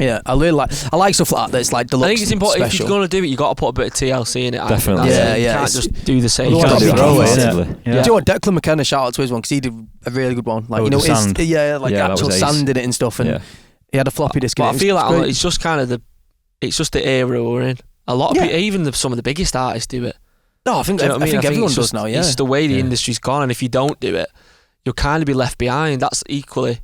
Yeah, I like stuff like that. That's like deluxe. I think it's important special. if you're going to do it, you got to put a bit of TLC in it. Definitely. You can't just do the same. You can't do it wrong, isn't it? Do you know what? Declan McKenna, shout out to his one because he did a really good one. Like sand. Actual sand in it and stuff, and he had a floppy disk. But I feel like it's just kind of it's just the era we're in. A lot of people, even some of the biggest artists do it. No, I think everyone does now. Yeah, it's the way the industry's gone, and if you don't do it, you'll kind of be left behind. That's equally.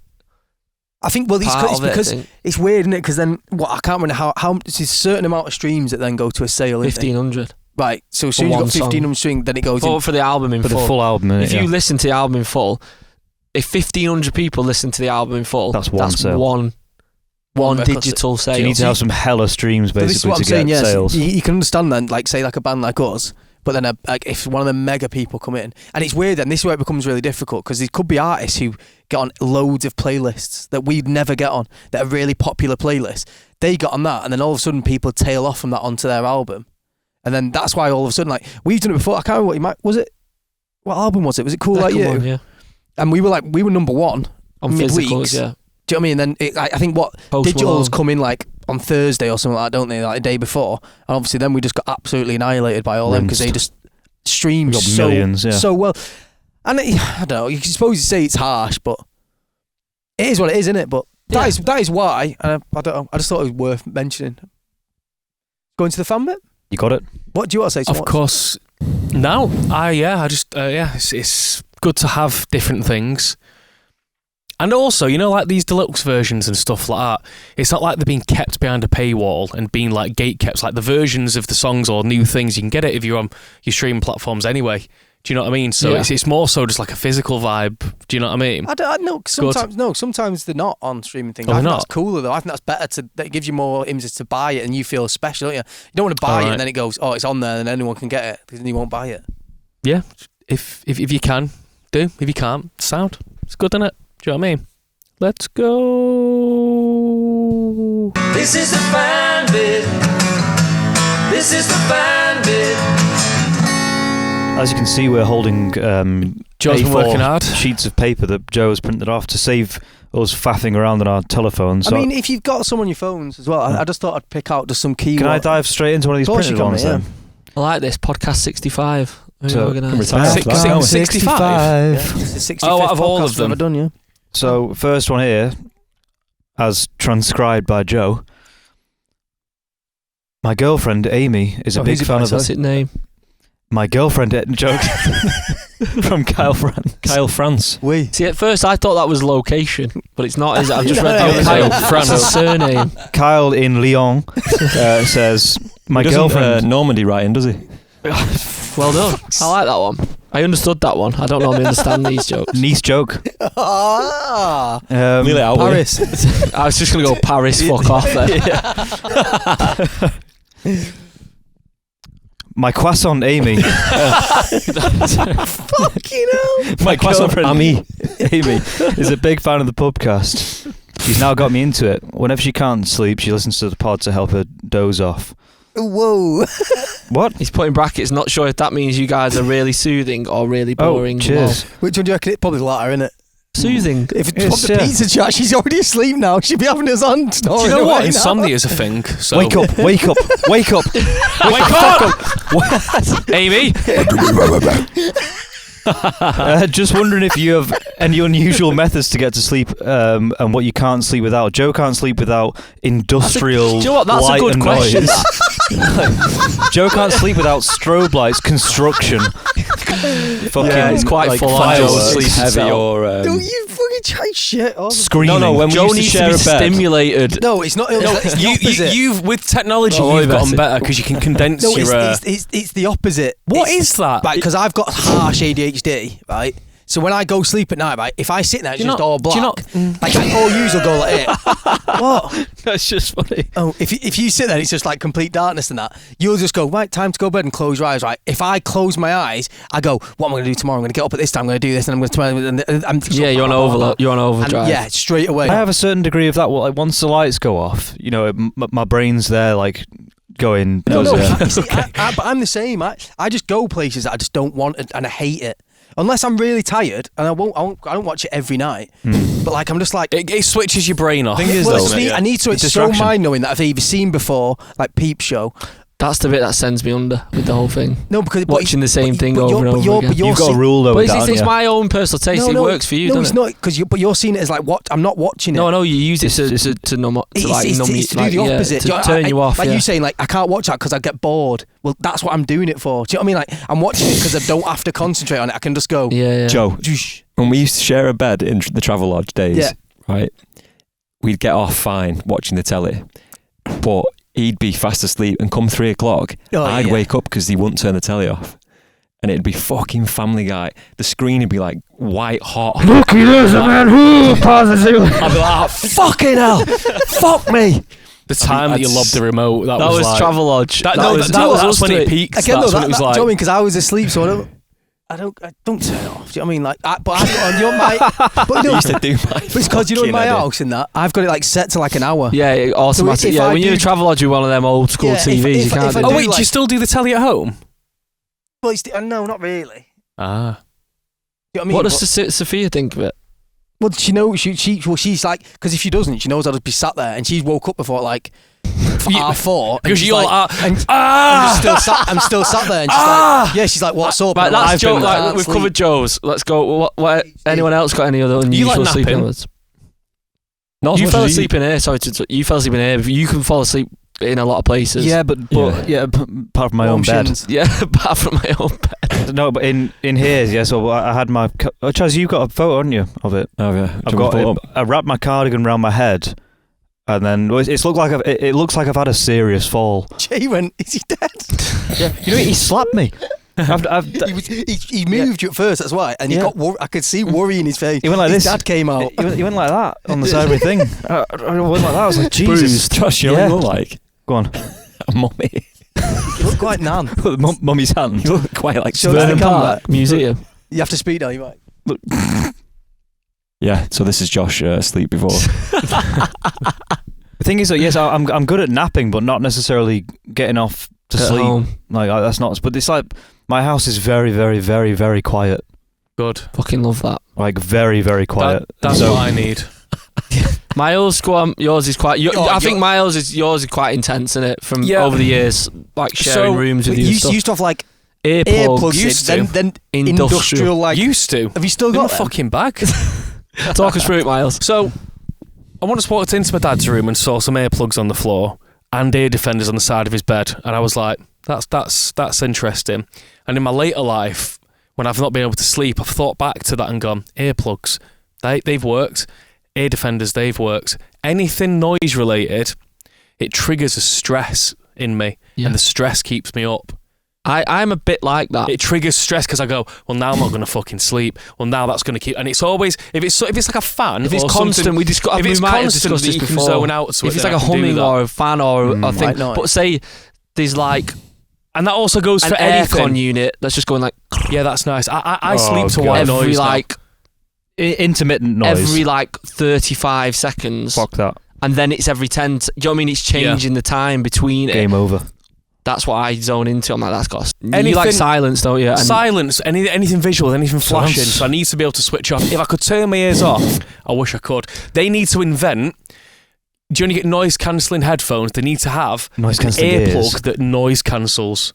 I think it's because it's weird, isn't it? Because then I can't remember how it's a certain amount of streams that then go to a sale. 1,500. Right. So as soon as you've got 1,500 streams, then it goes for the album in full. For the full album. If you listen to the album in full, if 1,500 people listen to the album in full, that's one digital sale. So you need to have some hella streams basically to get sales. You can understand then, like say like a band like us. But then if one of the mega people come in, and it's weird then, this is where it becomes really difficult, because there could be artists who get on loads of playlists that we'd never get on, that are really popular playlists. They got on that, and then all of a sudden people tail off from that onto their album. And then that's why all of a sudden, like, we've done it before, I can't remember what album was it? Was it Cool Like You? One, yeah. And we were number one on midweeks. Physicals, yeah. Do you know what I mean? And then I think Digital's come in like on Thursday or something like that, don't they? Like the day before. And obviously then we just got absolutely annihilated by all them because they just streamed so well. And I don't know, you suppose you say it's harsh, but it is what it is, isn't it? But that is why, and I don't know, I just thought it was worth mentioning. Going to the fan bit? You got it? What do you want to say? Of course. No. It's good to have different things. And also, like these deluxe versions and stuff like that, it's not like they're being kept behind a paywall and being like gatekept. Like the versions of the songs or new things, you can get it if you're on your streaming platforms anyway. Do you know what I mean? So it's more so just like a physical vibe. Do you know what I mean? I know. Sometimes they're not on streaming things. I think that's cooler though. I think that's better. That gives you more impetus to buy it, and you feel special. Don't you? You don't want to buy it and then it goes, oh, it's on there, and anyone can get it because then you won't buy it. Yeah, if you can, do. If you can't, sound. It's good, isn't it? Do you know what I mean? Let's go. This is the fan bit. This is the fan bit. As you can see, we're holding Joe's been working hard. Sheets of paper that Joe has printed off to save us faffing around on our telephones. I mean, if you've got some on your phones as well, I just thought I'd pick out just some key. Can I dive straight into one of these printed ones then? I like this podcast 65. So, 65. Yeah, this is 65th out of all of them. I've ever done, yeah. So first one here, as transcribed by Joe. My girlfriend Amy is a big fan of What's its name? My girlfriend joke from Kyle France. Kyle France. We. See, at first I thought that was location, but it's not, is it? I've just No, read the Kyle other France. surname. Kyle in Lyon says, my He doesn't, girlfriend... Normandy writing, does he? Well done. I like that one. I understood that one. I don't normally understand these jokes. Nice joke. Ah. Nearly out with it. Paris. I was just going to go Paris, fuck off there. My croissant Amy. Fucking hell. My girlfriend Amy. Amy is a big fan of the Pubcast. She's now got me into it. Whenever she can't sleep, she listens to the pod to help her doze off. Whoa. What? He's putting brackets, not sure if that means you guys are really soothing or really boring. Oh, cheers. Which one do you reckon? Probably the latter, innit? Soothing. If it's Yes, the yeah. pizza chat, she's already asleep now. She'd be having us on. Do you know what? Insomnia is a thing. So. Wake up, wake up, wake up. Wake up! Amy? Just wondering if you have any unusual methods to get to sleep and what you can't sleep without. Joe can't sleep without industrial Do you know what? That's a light good and question. noise. Joe can't sleep without strobe lights, construction. Fucking, Yeah, it's quite like, full on fireworks. Joe's sleep heavy cell. or Don't you fucking try shit. Screaming. No, when we Joe used to needs share to a be bed. stimulated. No, it's not. It's the opposite. You've with technology, Oh, you've gotten better. better because you can condense No, your. it's the opposite. What It's- is that? Right, because I've got harsh ADHD, right? So when I go sleep at night, right, if I sit there, it's Do you just not- all black. do you not- Like all yous will go like it. What? That's just funny. Oh, if you sit there, it's just like complete darkness and that. You'll just go, right, time to go to bed and close your eyes, right? If I close my eyes, I go, what am I going to do tomorrow? I'm going to get up at this time, I'm going to do this, and I'm going to... Yeah, you're on overload. You're on And overdrive. yeah, straight away. I have a certain degree of that. Well, like once the lights go off, you know, my brain's there, like going. No, "Yeah." see, but I'm the same. I just go places that I just don't want and I hate it. Unless I'm really tired, and I don't watch it every night. But like, I'm just like, It switches your brain off. Thing is, well, though, it's me, I need to. It's It's so distraction. mind knowing that I've either seen before, like Peep Show. That's the bit that sends me under with the whole thing. No, because Watching the same thing over and over again. You've got a rule though. But with that, it's haven't my own personal taste. It works for you, No, doesn't it's it? not because you're seeing it as like what I'm not watching it. No, you use it to numb It's to like numb you, to do like, the opposite. to You know, turn you off. Like yeah. you saying, like I can't watch that because I get bored. Well, that's what I'm doing it for. Do you know what I mean? Like I'm watching it because I don't have to concentrate on it. I can just go. Yeah. Joe, "Zhoosh." when we used to share a bed in the Travelodge days, Yeah. right, we'd get off fine watching the telly, but he'd be fast asleep and come 3 o'clock, Oh, I'd yeah. wake up because he wouldn't turn the telly off. And it'd be fucking Family Guy. The screen would be like white hot. Look, there's a man who positively. I'd be like, oh, fucking hell, fuck me. The time that you That's- lobbed the remote, that That was like, Travelodge. That was was when us it three. peaked. Again, That's though, when it was do you know like. what I mean? Because I was asleep, so I don't turn it off. Do you know what I mean? Like, but I've got on your mic. But I no, used to do my but it's because you know in my fucking house in that I've got it like set to like an hour. Yeah, automatic. So if Yeah, I when you're in do- Travelodge with one of them old school Yeah, TVs, if you can't I do Oh do wait, do like- you still do the telly at home? Well, no, not really. Ah. You know what I mean? What does Sophia think of it? Well, she knows. She's like, because if she doesn't, she knows I'll just be sat there, and she's woke up before like half 4. Because she's you're like, I'm still sat there, and she's like, yeah, she's like, what's up? Right, And I'm that's like, Joe. I Like, can't we've sleep. covered Joe's. Let's go. What? Anyone else got any other unusual like sleeping napping? habits? Not as You much fell as asleep in here. Sorry, you fell asleep in here. You can fall asleep in a lot of places. Yeah, but apart from my own bed. shins. Yeah, apart from my own bed. No, but in here, yeah. So I had my. Chaz, you got a photo, haven't you, of it? Oh yeah, I've got. I wrapped my cardigan around my head, and then it looks like I've had a serious fall. Jay went, is he dead? Yeah, you know, he slapped me. He moved you at first, that's why, and he got. I could see worry in his face. He went like his this. dad came out. He went like that on the side of my thing. I went like that. I was like, Jesus. Josh, you know what you look like? Go on. A mummy. You look quite nan. Mummy's hand. You look quite like So that's Vernon the camera. Park Museum. You have to speak now, you might. Yeah, so this is Josh asleep before. The thing is that yes, I'm good at napping, but not necessarily getting off to At sleep. home. Like that's not. But it's like my house is very, very, very, very quiet. Good. Fucking love that. Like very, very quiet. That's So- what I need. Miles, go on. Yours is quite. Oh, I think yours is quite intense, isn't it? From Yeah. over the years, like sharing So, rooms with You you. and used, stuff. used to have like Earplugs. earplugs Used in, to. then Industrial. industrial like. Used to. Have you still In my got them? fucking bag. Talk us through it, Miles. So, I once walked into my dad's room and saw some earplugs on the floor and ear defenders on the side of his bed, and I was like, that's interesting. And in my later life, when I've not been able to sleep, I've thought back to that and gone, earplugs, they've worked. Ear defenders, they've worked. Anything noise related, it triggers a stress in me, and the stress keeps me up. I'm a bit like that. It triggers stress because I go, well, now I'm not going to fucking sleep. Well, now that's going to keep... And it's always... If it's like a fan... If it's constant, we discussed this before. Zone out to if it's like a humming or a fan or a thing. But say there's like... And that also goes for anything. Aircon unit that's just going like... Yeah, that's nice. I sleep to white noise every like... Intermittent noise. Every like 35 seconds. Fuck that. And then it's every 10... Do you know what I mean? It's changing the time between Game over. That's what I zone into. I'm like, that's got... Anything, you like silence, don't you? And silence, anything visual, anything flashing. So I need to be able to switch off. If I could turn my ears off, I wish I could. They need to invent... Do you only get noise-cancelling headphones? They need to have an earplug that noise cancels.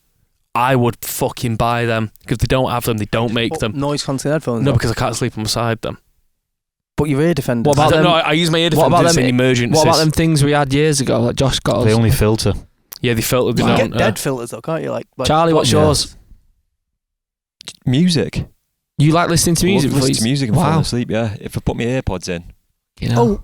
I would fucking buy them. Because if they don't have them, they don't make them. Noise-cancelling headphones? No, because I can't sleep on beside them. But your ear defenders... What about them? No, I use my ear defenders in emergencies. What about them things we had years ago that Josh got us? They only filter. Yeah, they filter. You can get dead filters though, can't you? Like Charlie, what's yours? Music. You like listening to music? Listen to music and fall asleep, yeah. If I put my AirPods in. You know?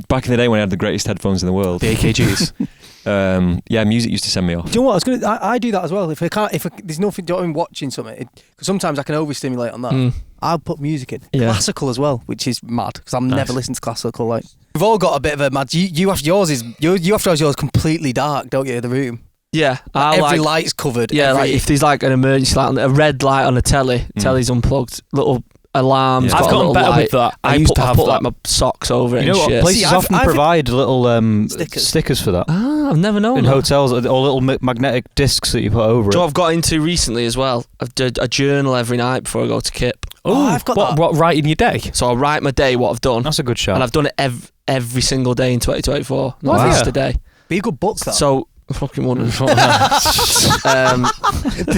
Back in the day when I had the greatest headphones in the world. The AKGs. Yeah, music used to send me off. Do you know what? I do that as well. If there's nothing, I'm watching something, because sometimes I can overstimulate on that. I'll put music in. Yeah. Classical as well, which is mad, because I've never listened to classical. Like, we've all got a bit of a mad... You have to have yours completely dark, don't you, the room? Yeah. Every light's covered. Yeah, like if there's like an emergency light, a red light on the telly's unplugged, little alarms. Yeah. I've gotten better with that. I used to have like my socks over it. You know what? Shit. Places often provide little stickers for that. Ah, I've never known. In hotels, or little magnetic discs that you put over it. I've got into recently as well. I've done a journal every night before I go to Kip. Oh, I've got that. What, writing your day? So I write my day, what I've done. That's a good shout. And I've done it every single day in 2024. Not just a day. Be a good book, that. So... fucking wonderful. The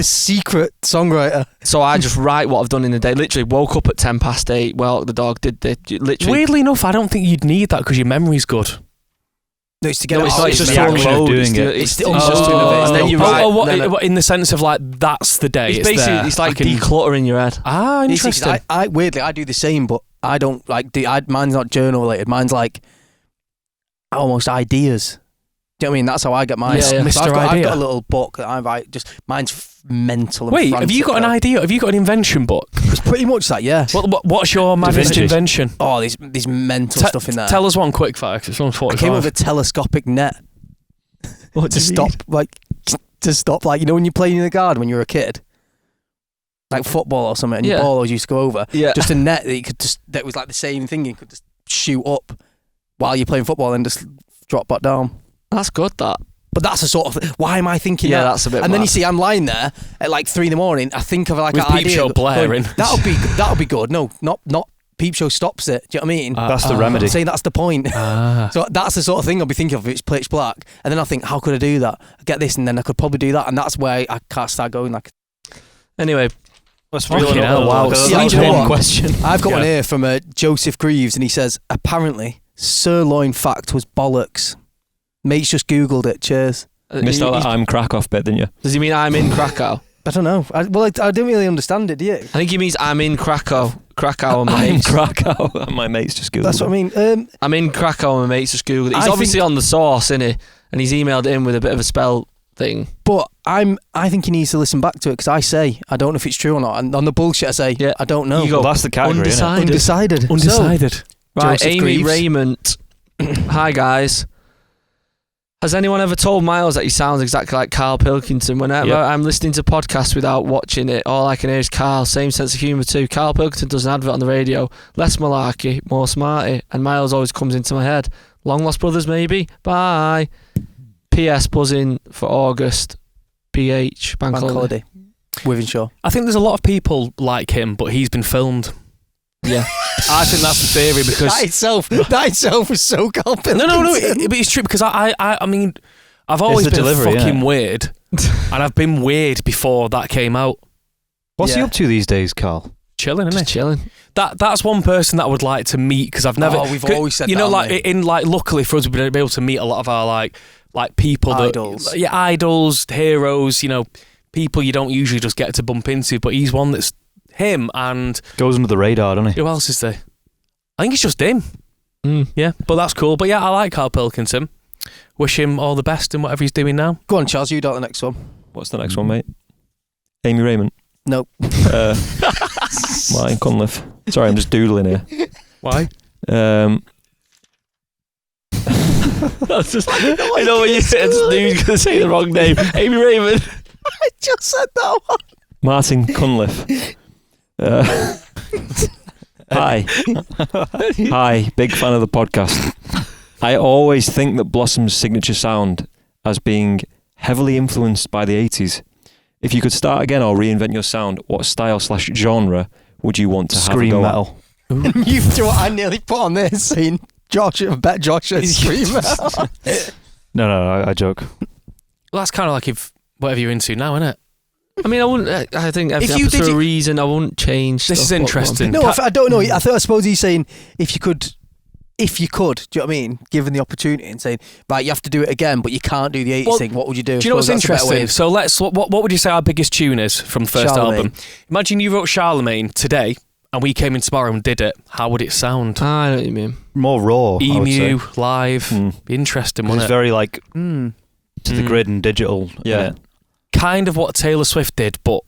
secret songwriter. So I just write what I've done in the day. Literally woke up at 8:10. Well, the dog did the literally. Weirdly enough, I don't think you'd need that because your memory's good. No, it's to get it's just the action of doing it. It's just doing it. And then you write. In the sense of like that's the day. It's basically it's like decluttering your head. Ah, interesting. I weirdly I do the same, but I don't like mine's not journal related. Mine's like almost ideas. Do you know what I mean? That's how I get mine. Yeah, yeah. So I've got a little book that I write. Just mine's mental. And Wait, frantic, have you got an idea? Have you got an invention book? It's pretty much that. Yeah. What's your maddest invention? Oh, there's mental stuff in there. Tell us one quick fire. It's on 45. I came up with a telescopic net. to stop like you know when you're playing in the garden when you were a kid, like football or something, and your ball always used to go over. Yeah. Just a net that you could that was like the same thing. You could just shoot up while you're playing football and just drop back down. That's good, that. But that's a sort of... Why am I thinking that? Yeah, that's a bit And mad. then you see, I'm lying there at like 3 a.m. I think of like with an idea. Peep Show blaring. That'll be good. No, not Peep Show stops it. Do you know what I mean? That's the remedy. I'm saying that's the point. So that's the sort of thing I'll be thinking of if it's pitch black. And then I'll think, how could I do that? I get this and then I could probably do that. And that's where I can't start going like... Anyway... Wow. One question. I've got one here from Joseph Greaves and he says, apparently, sirloin fact was bollocks. Mate's just Googled it. Cheers. Missed out that I'm Krakow bit, didn't you? Does he mean I'm in Krakow? I don't know. I didn't really understand it, do you? I think he means I'm in Krakow. And my I'm mates. Krakow and my mates just Googled That's what I mean. I'm in Krakow and my mates just Googled it. He's obviously on the source, isn't he? And he's emailed it in with a bit of a spell thing. But I think he needs to listen back to it because I say I don't know if it's true or not. And on the bullshit I say I don't know. You go, well, that's the category. Undecided. Right, Joseph Amy Greaves. Raymond. Hi guys. Has anyone ever told Miles that he sounds exactly like Carl Pilkington? Whenever I'm listening to podcasts without watching it, all I can hear is Carl. Same sense of humour too. Carl Pilkington does an advert on the radio. Less malarkey, more smarty. And Miles always comes into my head. Long Lost Brothers maybe? Bye. P.S. buzzing for August. PH. Bank holiday. Withenshaw. I think there's a lot of people like him, but he's been filmed. Yeah. I think that's the theory because that itself was so confident. No, but it's true because I mean, I've always been fucking weird, and I've been weird before that came out. What's he up to these days, Carl? chilling, isn't Just he? chilling. That's one person that I would like to meet because I've never. Oh, we've always said you know, that, like haven't in like luckily for us, we've been able to meet a lot of our like people Idols. that idols, heroes. You know, people you don't usually just get to bump into. But he's one that's him, and Goes under the radar, doesn't he? who else is there? I think it's just him. Mm. Yeah, but that's cool. But yeah, I like Carl Pilkington. Wish him all the best in whatever he's doing now. Go on, Charles, you do the next one. What's the next one, mate? Amy Raymond. Nope. Martin Cunliffe. Sorry, I'm just doodling here. Why? That's just, I know when you said dude's going to say the wrong name. Amy Raymond. I just said that one. Martin Cunliffe. Hi. Hi, big fan of the podcast. I always think that Blossom's signature sound as being heavily influenced by the 80s. If you could start again or reinvent your sound, what style/genre would you want to Scream have a go metal. You do what I nearly put on there saying Josh, I bet Josh said scream metal. No, I joke. Well, that's kind of like if whatever you're into now, isn't it? I mean, I wouldn't. I think everything you happens did for a you- reason. I wouldn't change. This is stuff. interesting. No, I don't know. I suppose he's saying if you could, do you know what I mean? Given the opportunity and saying, right, you have to do it again, but you can't do the 80s Well, thing, what would you do? Do you know what's Suppose that's a better way interesting? So let's. What would you say our biggest tune is from the first Charlemagne. album? Imagine you wrote Charlemagne today, and we came in tomorrow and did it. How would it sound? I know what you mean. More raw. I would say. Emu live. Be interesting, It's wouldn't it? very like Mm. to the grid and digital. Yeah. innit? Kind of what Taylor Swift did, but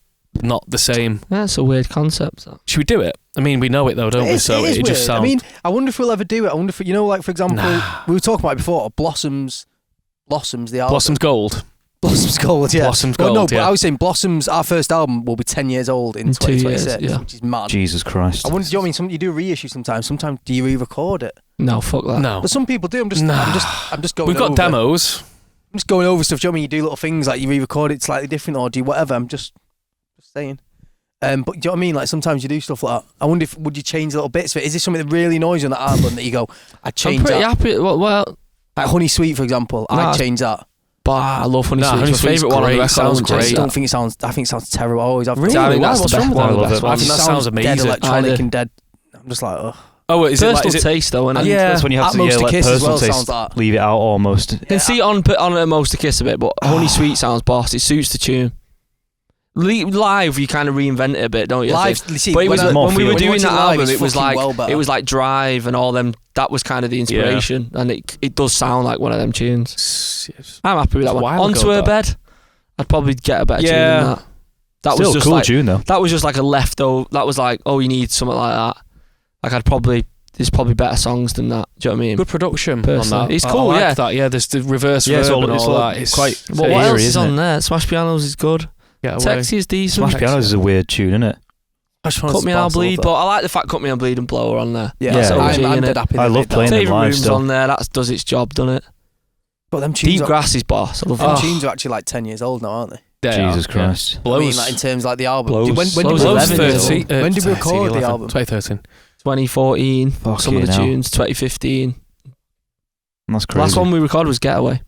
not the same. That's a weird concept. That. Should we do it? I mean, we know it though, don't we? So is it just weird. sounds. I mean, I wonder if we'll ever do it. I wonder if, you know, like, for example, we were talking about it before, Blossoms, the album. Blossoms Gold. Blossoms Gold, yeah. Blossoms Well, Gold. no, but yeah. I was saying Blossoms, our first album, will be 10 years old in 2 years, 2026, yeah. which is mad. Jesus Christ. I wonder, do you know what I mean? You do a reissue sometimes. Sometimes do you re-record it? No, fuck that. No. But some people do. I'm just going We've got over. demos. I'm just going over stuff. Do you know what I mean? You do little things like you re-record it slightly different or do whatever. I'm just saying. But do you know what I mean? Like sometimes you do stuff like that. I wonder if would you change little bits of it? Is there something that really annoys you on that album that you go, I'd I'm change pretty that? happy. Well, Like Honey Sweet, for example, No, I'd change that. but I love Honey Nah, Sweet. Honey It's my Sweet's favourite one on the great. record. Sounds I wouldn't change great. I that. don't think it sounds. I think it sounds terrible. I always have. Really? I think Why? that's What's the wrong best with one. that? I love it. I think that sounds Dead amazing. electronic Either. and dead. I'm just like, ugh. Oh, is it like? Personal Is it? taste though, and Yeah. That's when you have to Atmos to let Kiss as personal well taste sounds like that. leave it out almost. you can see it on Most to Kiss a bit, but Honey Sweet sounds boss. It suits the tune. Live, you kind of reinvent it a bit, don't you? I Live, think? you see, But it was I- when we were When you doing watch that it live, album, it's it was fucking like well better. it was like Drive and all them. That was kind of the inspiration, and it does sound like one of them tunes. I'm happy with that It's a one. while Onto ago, Her though. Bed, I'd probably get a better tune Yeah. than that. That Still was just cool like tune though. that was just like a leftover. That was like, oh, you need something like that. Like there's probably better songs than that. Do you know what I mean? Good production on Personally. that. It's I cool, like yeah. that. Yeah, there's the reverse Yeah, it's verb all- and it's all all that. It's quite- What eerie, else is isn't on it? there? Smash Pianos is good. Get away. Sexy is decent. Smash Pianos is a weird tune, isn't it? Cut Me I'll Bleed, but I like the fact Cut Me I'll Bleed and Blow are on there. Yeah, Yeah, I'm innit? dead happy. I they love did that. playing them Favourite live Room's still. on there. That does its job, doesn't it? But them tunes, Deep Grass is boss. I love them that. tunes are actually like 10 years old now, aren't they? Jesus Christ. I mean, like in terms of like the album. Blows. When did Blows we is 11 years 30, When did we record the 11, album? 2013. 2014. Some of Fucking the hell. tunes. 2015. That's crazy. Last one we recorded was Getaway.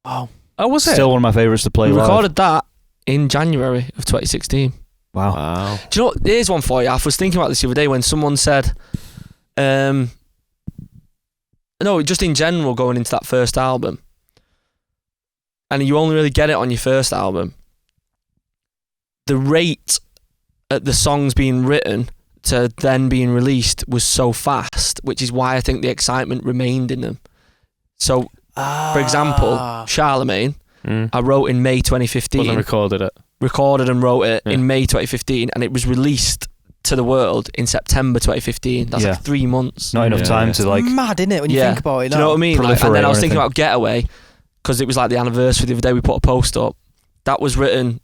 Oh, Oh, was it? Still one of my favourites to play We live. recorded that in January of 2016. Wow. Wow. Do you know what? Here's one for you. I was thinking about this the other day when someone said, no, just in general going into that first album, and you only really get it on your first album, the rate at the songs being written to then being released was so fast, which is why I think the excitement remained in them. So, for example, Charlemagne, I wrote in May 2015. Wasn't recorded it. Recorded and wrote it Yeah. in May 2015, and it was released to the world in September 2015. That's Yeah. like 3 months. Not enough Yeah, time yeah. to like. mad, isn't it? When you Yeah. think about it Do you know what I mean? Like, and proliferate then I or was thinking anything. about Getaway, because it was like the anniversary the other day. We put a post up. That was written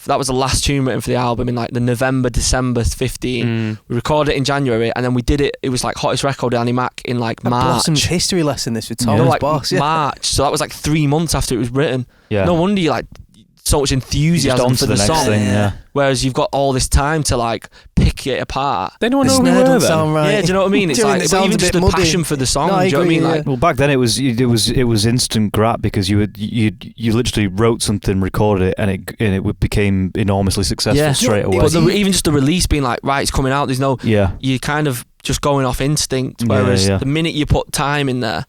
that was the last tune written for the album in like the December 15. We recorded it in January, and then we did it. It was like hottest record Annie Mac in like March. Blossom's history lesson. This with Tom No, like Boss. Yeah. March. So that was like 3 months after it was written. Yeah. No wonder you like so much enthusiasm on for to the the next song. thing, yeah. Whereas you've got all this time to like pick it apart. Did anyone know The who we snare were doesn't then? sound right. Yeah, do you know what I mean? It's Doing like it but sounds even a just bit the muddy. passion for the song. No, I do you know what I agree, mean? yeah. Like, Well, back then it was instant grab because you literally wrote something, recorded it, and it became enormously successful Yeah. straight away. but even just the release being like, right, it's coming out. There's no, Yeah. you're kind of just going off instinct. Yeah, Whereas yeah. the minute you put time in there,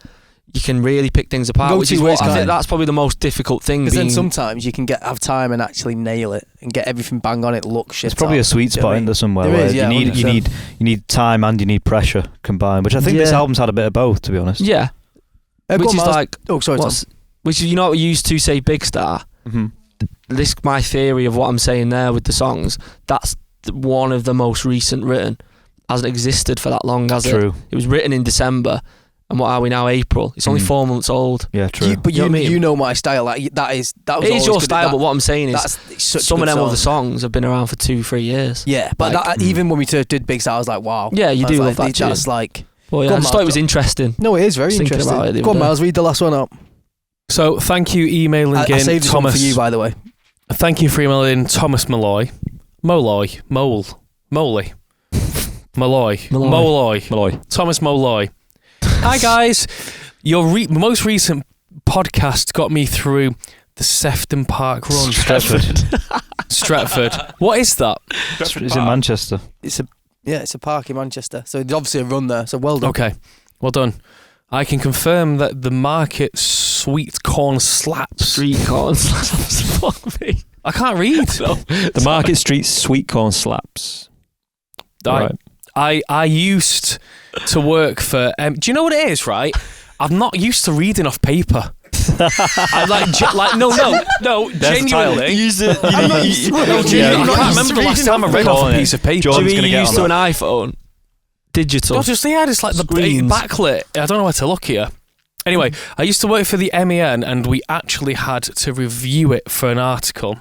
you can really pick things apart. Go Which two is ways, what I can't think it? that's probably the most difficult thing. Because then being- sometimes you can have time and actually nail it and get everything bang on it. Look shit. It's probably a sweet Do you know what spot I in mean? there somewhere There where is, yeah, you need time and you need pressure combined, which I think this Yeah. album's had a bit of both, to be honest. yeah, Go which on, is Miles. like, Oh, sorry, Tom. which is, you know what we used to say, Big Star. Mm-hmm. This my theory of what I'm saying there with the songs. That's one of the most recent written. Hasn't existed for that long, has it? True. It was written in December, and what are we now? April. It's only 4 months old. Yeah, true. You, but You know what I mean? you know my style. Like that was It is always your good at style, that. but what I'm saying is It's such a some of good them other song. songs have been around for 2-3 years. Yeah, but Like- even when we did Big Star, I was like, wow. Yeah, you I was do like, love that tune. That's like. Well, yeah, Go I on, just thought it was Miles. interesting. No, it is very Just thinking interesting. about it the Go on, other day. Miles. Read the last one up. So thank you emailing I in saved this one Thomas. for you, by the way. Thank you for emailing Thomas Malloy. Molloy. Thomas Molloy. Hi guys. Your most recent podcast got me through the Sefton Park run. Stretford. What is that? It's in Manchester. It's a park in Manchester. So there's obviously a run there. So well done. Okay, well done. I can confirm that the Market sweet corn slaps. Street corns. Fuck me. I can't read. The Market Street sweet corn slaps. Right. I used to work for. Do you know what it is? Right, I'm not used to reading off paper. I'm no. Genuinely, I can't remember the last time I read off a piece of paper. George's Do you gonna get used on to an iPhone? Digital. No, just it's like the Screens. backlit. I don't know where to look here. Anyway, I used to work for the MEN, and we actually had to review it for an article.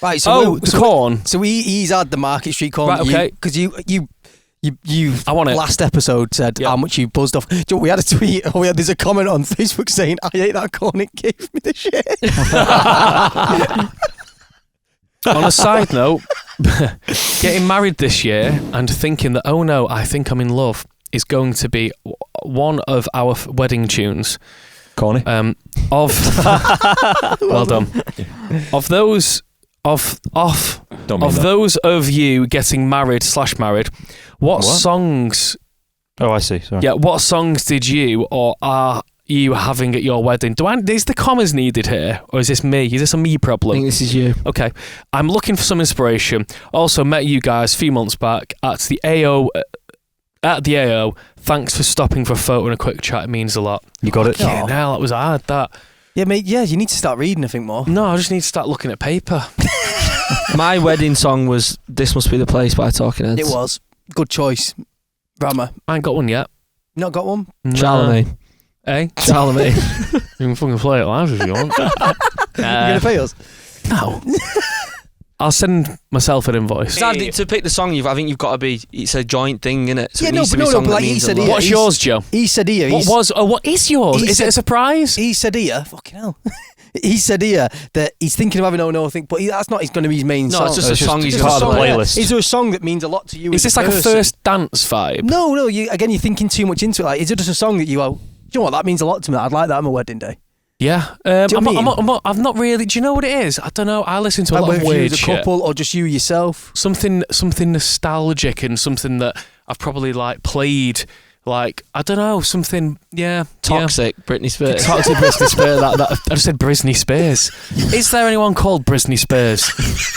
Right. So the corn. So he's had the Market Street corn. Right, okay. Because you I want it. last episode said Yeah. how much you buzzed off. Do you know, we had a tweet. There's a comment on Facebook saying, "I ate that corn. It gave me the shit." On a side note, getting married this year and thinking that, oh no, I think I'm in love is going to be one of our wedding tunes. Corny. Well done. Of those Don't mean of that. those of you getting married, what songs? Oh, I see. Sorry. Yeah, what songs did you or are you having at your wedding? Is the commas needed here, or is this me? Is this a me I problem? think this is you. Okay, I'm looking for some inspiration. Also met you guys a few months back at the AO. Thanks for stopping for a photo and a quick chat. It means a lot. You got it. Yeah, hell, that was hard. That. Yeah, mate. Yeah, you need to start reading. I think more. No, I just need to start looking at paper. My wedding song was "This Must Be the Place" by Talking Heads. It was good choice, Rama. I ain't got one yet. Not got one. Charlemagne. Eh? Charlemagne. You can fucking play it live if you want. You gonna pay us? No. I'll send myself an invoice. To pick the song, I think you've got to be. It's a joint thing, innit? So Yeah, it no, needs to but be a no, song but that like he means a said, lot. yeah, What's he's- yours, Joe? He said here. What is yours? He Is it a said- surprise? He said here. Fucking hell. He said here that he's thinking of having no thing, but that's not going to be his main No, song. it's just a song he's Just part a of the song, yeah. playlist. Is there a song that means a lot to you? Is as this like a person? first dance vibe? No. You're thinking too much into it. Like, is it just a song that you go, do you know what? That means a lot to me. I'd like that on my wedding day. Yeah. Do you know what I mean? I've not really. Do you know what it is? I don't know. I listen to a Like lot whether of you weird as a shit. couple or just you yourself. Something nostalgic and something that I've probably like played. Like I don't know. Something. Yeah. Toxic, Britney Spears. Toxic Britney Spears. I just said Britney Spears. Is there anyone called Britney Spears?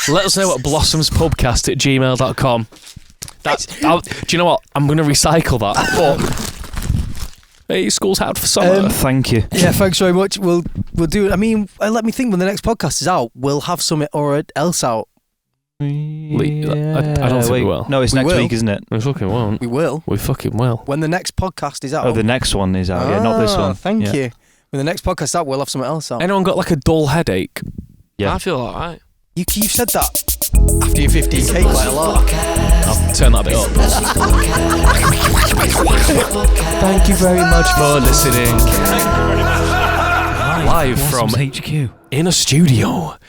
Let us know at blossomspubcast@gmail.com. Do you know what? I'm going to recycle that. But hey, school's out for summer. Thank you. Yeah, thanks very much. We'll do it. I mean, let me think. When the next podcast is out, we'll have something or else out. I don't think we will. No, it's We next will. week, isn't it? We fucking won't. We will. We fucking will. When the next podcast is out. Oh, the next one is out. Yeah, not this one. Thank Yeah. you. When the next podcast is out, we'll have something else out. Anyone got like a dull headache? Yeah. I feel alright. You've said that after your 15k quite a lot. I'll turn that bit up. Thank you very much for listening. Live from HQ. in a studio